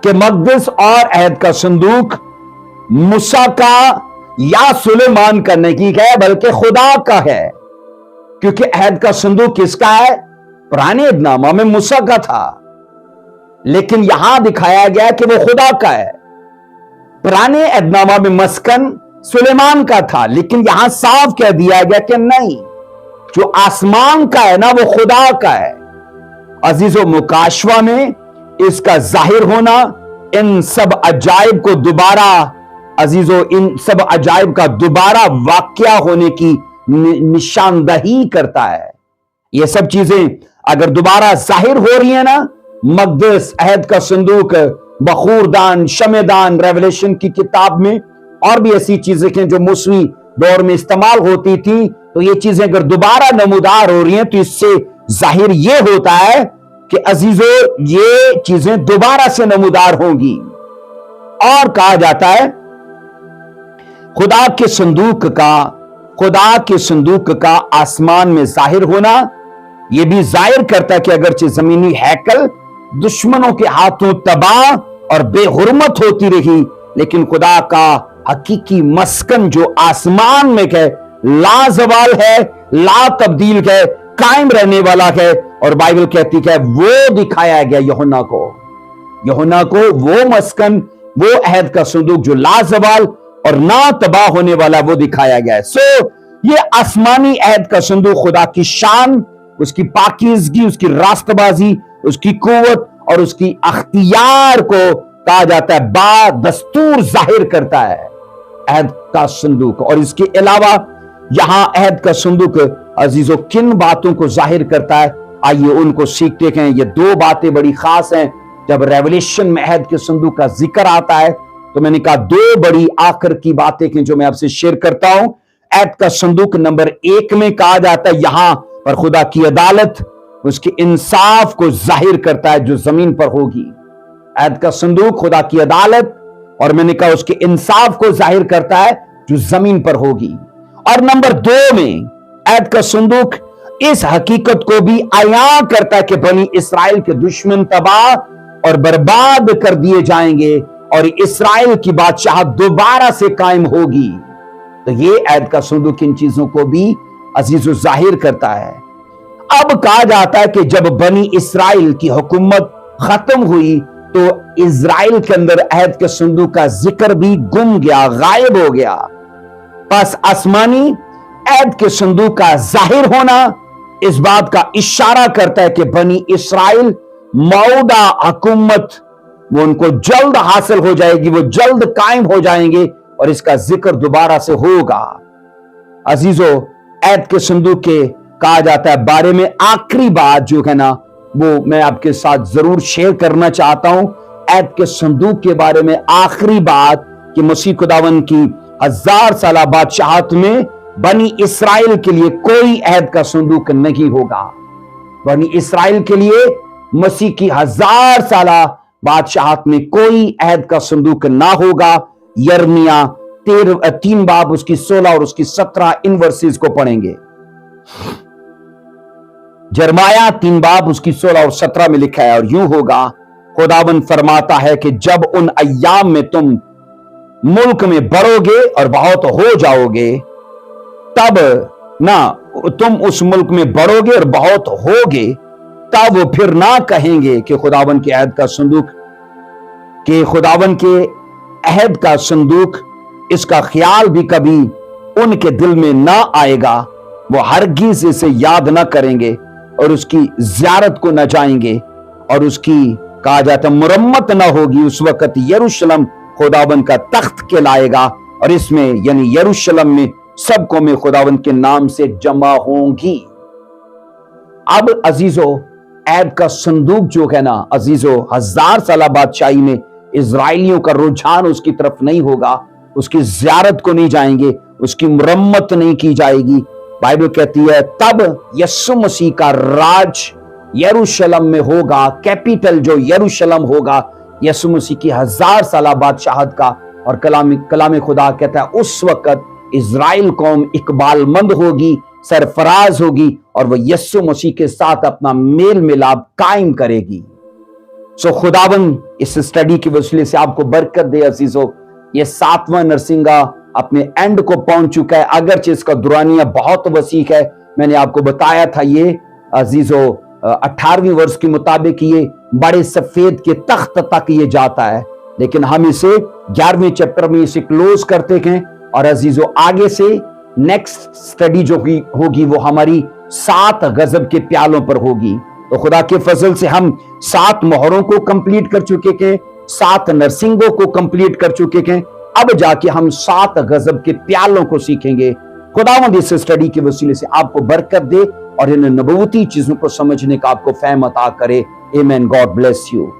Speaker 1: के मकदस और अहद का संदूक मूसा का या सुलेमान का नहीं है बल्कि खुदा का है, क्योंकि अहद का संदूक किसका है, पुराने नामा में मूसा का था। लेकिन यहां दिखाया गया कि वो खुदा का है। पुराने अहदनामा में मस्कन सुलेमान का था, लेकिन यहां साफ कह दिया गया कि नहीं, जो आसमान का है ना वो खुदा का है। अजीजों, मुकाशवा में इसका जाहिर होना इन सब अजायब को दोबारा, अजीजों, इन सब अजायब का दोबारा वाकया होने की निशानदही करता है। ये सब चीजें अगर दोबारा जाहिर हो रही है ना, मकदस, अहद का संदूक, बखूरदान, शमेदान, रेवलेशन की किताब में और भी ऐसी चीजें हैं जो मूसवी दौर में इस्तेमाल होती थी, तो ये चीजें अगर दोबारा नमूदार हो रही हैं तो इससे जाहिर ये होता है कि अजीजों ये चीजें दोबारा से नमूदार होंगी। और कहा जाता है खुदा के संदूक का आसमान में जाहिर होना यह भी जाहिर करता है कि अगरचे जमीनी हैकल दुश्मनों के हाथों तबाह और बेहुरमत होती रही, लेकिन खुदा का हकीकी मस्कन जो आसमान में है, लाजवाल है, ला तब्दील है, कायम रहने वाला है। और बाइबल कहती है वो दिखाया गया यूहन्ना को वो मस्कन, वो अहद का संदूक जो लाजवाल और ना तबाह होने वाला, वो दिखाया गया है। सो ये आसमानी अहद का संदूक खुदा की शान, उसकी पाकीज़गी, उसकी रास्तबाजी, उसकी कुव्वत और उसकी अख्तियार को कहा जाता है बादस्तूर जाहिर करता है अहद का संदूक। और इसके अलावा यहां अहद का संदूक अजीजों किन बातों को जाहिर करता है, आइए उनको सीखते हैं। ये दो बातें बड़ी खास हैं। जब रेवलेशन में अहद के संदूक का जिक्र आता है तो मैंने कहा दो बड़ी आखिर की बातें हैं जो मैं आपसे शेयर करता हूं। अहद का संदूक नंबर 1 में कहा जाता है यहां पर खुदा की अदालत, उसके इंसाफ को जाहिर करता है जो जमीन पर होगी। अहद का संदूक खुदा की अदालत और मैंने कहा उसके इंसाफ को जाहिर करता है जो जमीन पर होगी। और नंबर 2 में अहद का संदूक इस हकीकत को भी आया करता है कि बनी इस्राएल के दुश्मन तबाह और बर्बाद कर दिए जाएंगे और इस्राएल की बादशाह दोबारा से कायम होगी। तो ये अहद का संदूक इन चीजों को भी अजीजों जाहिर करता है। अब कहा जाता है कि जब बनी इस्राएल की हुकूमत खत्म हुई तो इस्राएल के अंदर अहद के संदूक का जिक्र भी गुम गया, गायब हो गया। बस आसमानी अहद के संदूक का जाहिर होना इस बात का इशारा करता है कि बनी इस्राएल मौदा हुकूमत वो उनको जल्द हासिल हो जाएगी, वो जल्द कायम हो जाएंगे और इसका जिक्र दोबारा से होगा। अजीजों, अहद के संदूक के कहा जाता है बारे में आखिरी बात जो है ना वो मैं आपके साथ जरूर शेयर करना चाहता हूं। अहद के संदूक के बारे में आखिरी बात कि मसीह खुदावन की 1000 साल बादशाहत में बनी इस्राएल के लिए कोई अहद का संदूक नहीं होगा। बनी इस्राएल के लिए मसीह की 1000 साल बादशाहत में कोई अहद का संदूक ना होगा। यिर्मयाह 3 बाब उसकी 16 और उसकी 17 इन वर्सेस को पढ़ेंगे। यिर्मयाह 3 बाब उसकी 16 और 17 में लिखा है और यूं होगा, खुदावन फरमाता है कि जब उन अय्याम में तुम मुल्क में बढ़ोगे और बहुत हो जाओगे, तब ना तुम उस मुल्क में बढ़ोगे और बहुत होगे, तब वो फिर ना कहेंगे कि खुदावन के अहद का संदूक, कि खुदावन के अहद का संदूक, इसका ख्याल भी कभी उनके दिल में ना आएगा। वो हरगिज़ इसे याद ना करेंगे और उसकी ज़ियारत को न जाएंगे और उसकी कहा जाता मुरम्मत ना होगी। उस वक्त यरूशलेम खुदावन का तख्त कहलाएगा और इसमें यानी यरूशलेम में सब कौमें खुदावन के नाम से जमा होंगी। अब अजीजों, अहद का संदूक जो है ना अजीजों, 1000 साल बादशाही में इजराइलियों का रुझान उसकी तरफ नहीं होगा, उसकी ज़ियारत को नहीं जाएंगे, उसकी मुरम्मत नहीं की जाएगी। बाइबल कहती है तब यीशु मसीह का राज यरूशलेम में होगा, कैपिटल जो यरूशलेम होगा यीशु मसीह की 1000 साल बादशाहत का। और कलाम खुदा कहता है उस वक्त इजराइल कौम इकबालमंद होगी, सरफराज होगी और वह यीशु मसीह के साथ अपना मेल मिलाप कायम करेगी। सो खुदावन इस स्टडी की वसीले से आपको बरकत दे अजीजों। ये 7वां नरसिंगा अपने एंड को पहुंच चुका है, अगरचे इसका दुरानिया बहुत वसी है। मैंने आपको बताया था ये अजीजों 18वीं वर्ष के मुताबिक ये बड़े सफेद के तख्त तक ये जाता है, लेकिन हम इसे 11वें चैप्टर में इसे क्लोज करते हैं। और अजीजों, आगे से नेक्स्ट स्टडी जो होगी वो हमारी 7 गजब के प्यालों पर होगी। तो खुदा के फजल से हम 7 मोहरों को कंप्लीट कर चुके हैं, 7 नरसिंगों को कंप्लीट कर चुके हैं। अब जाके हम 7 गजब के प्यालों को सीखेंगे। खुदावंद इस स्टडी के वसीले से आपको बरकत दे और इन नबूवती चीजों को समझने का आपको फहम अता करे। आमीन। God bless you.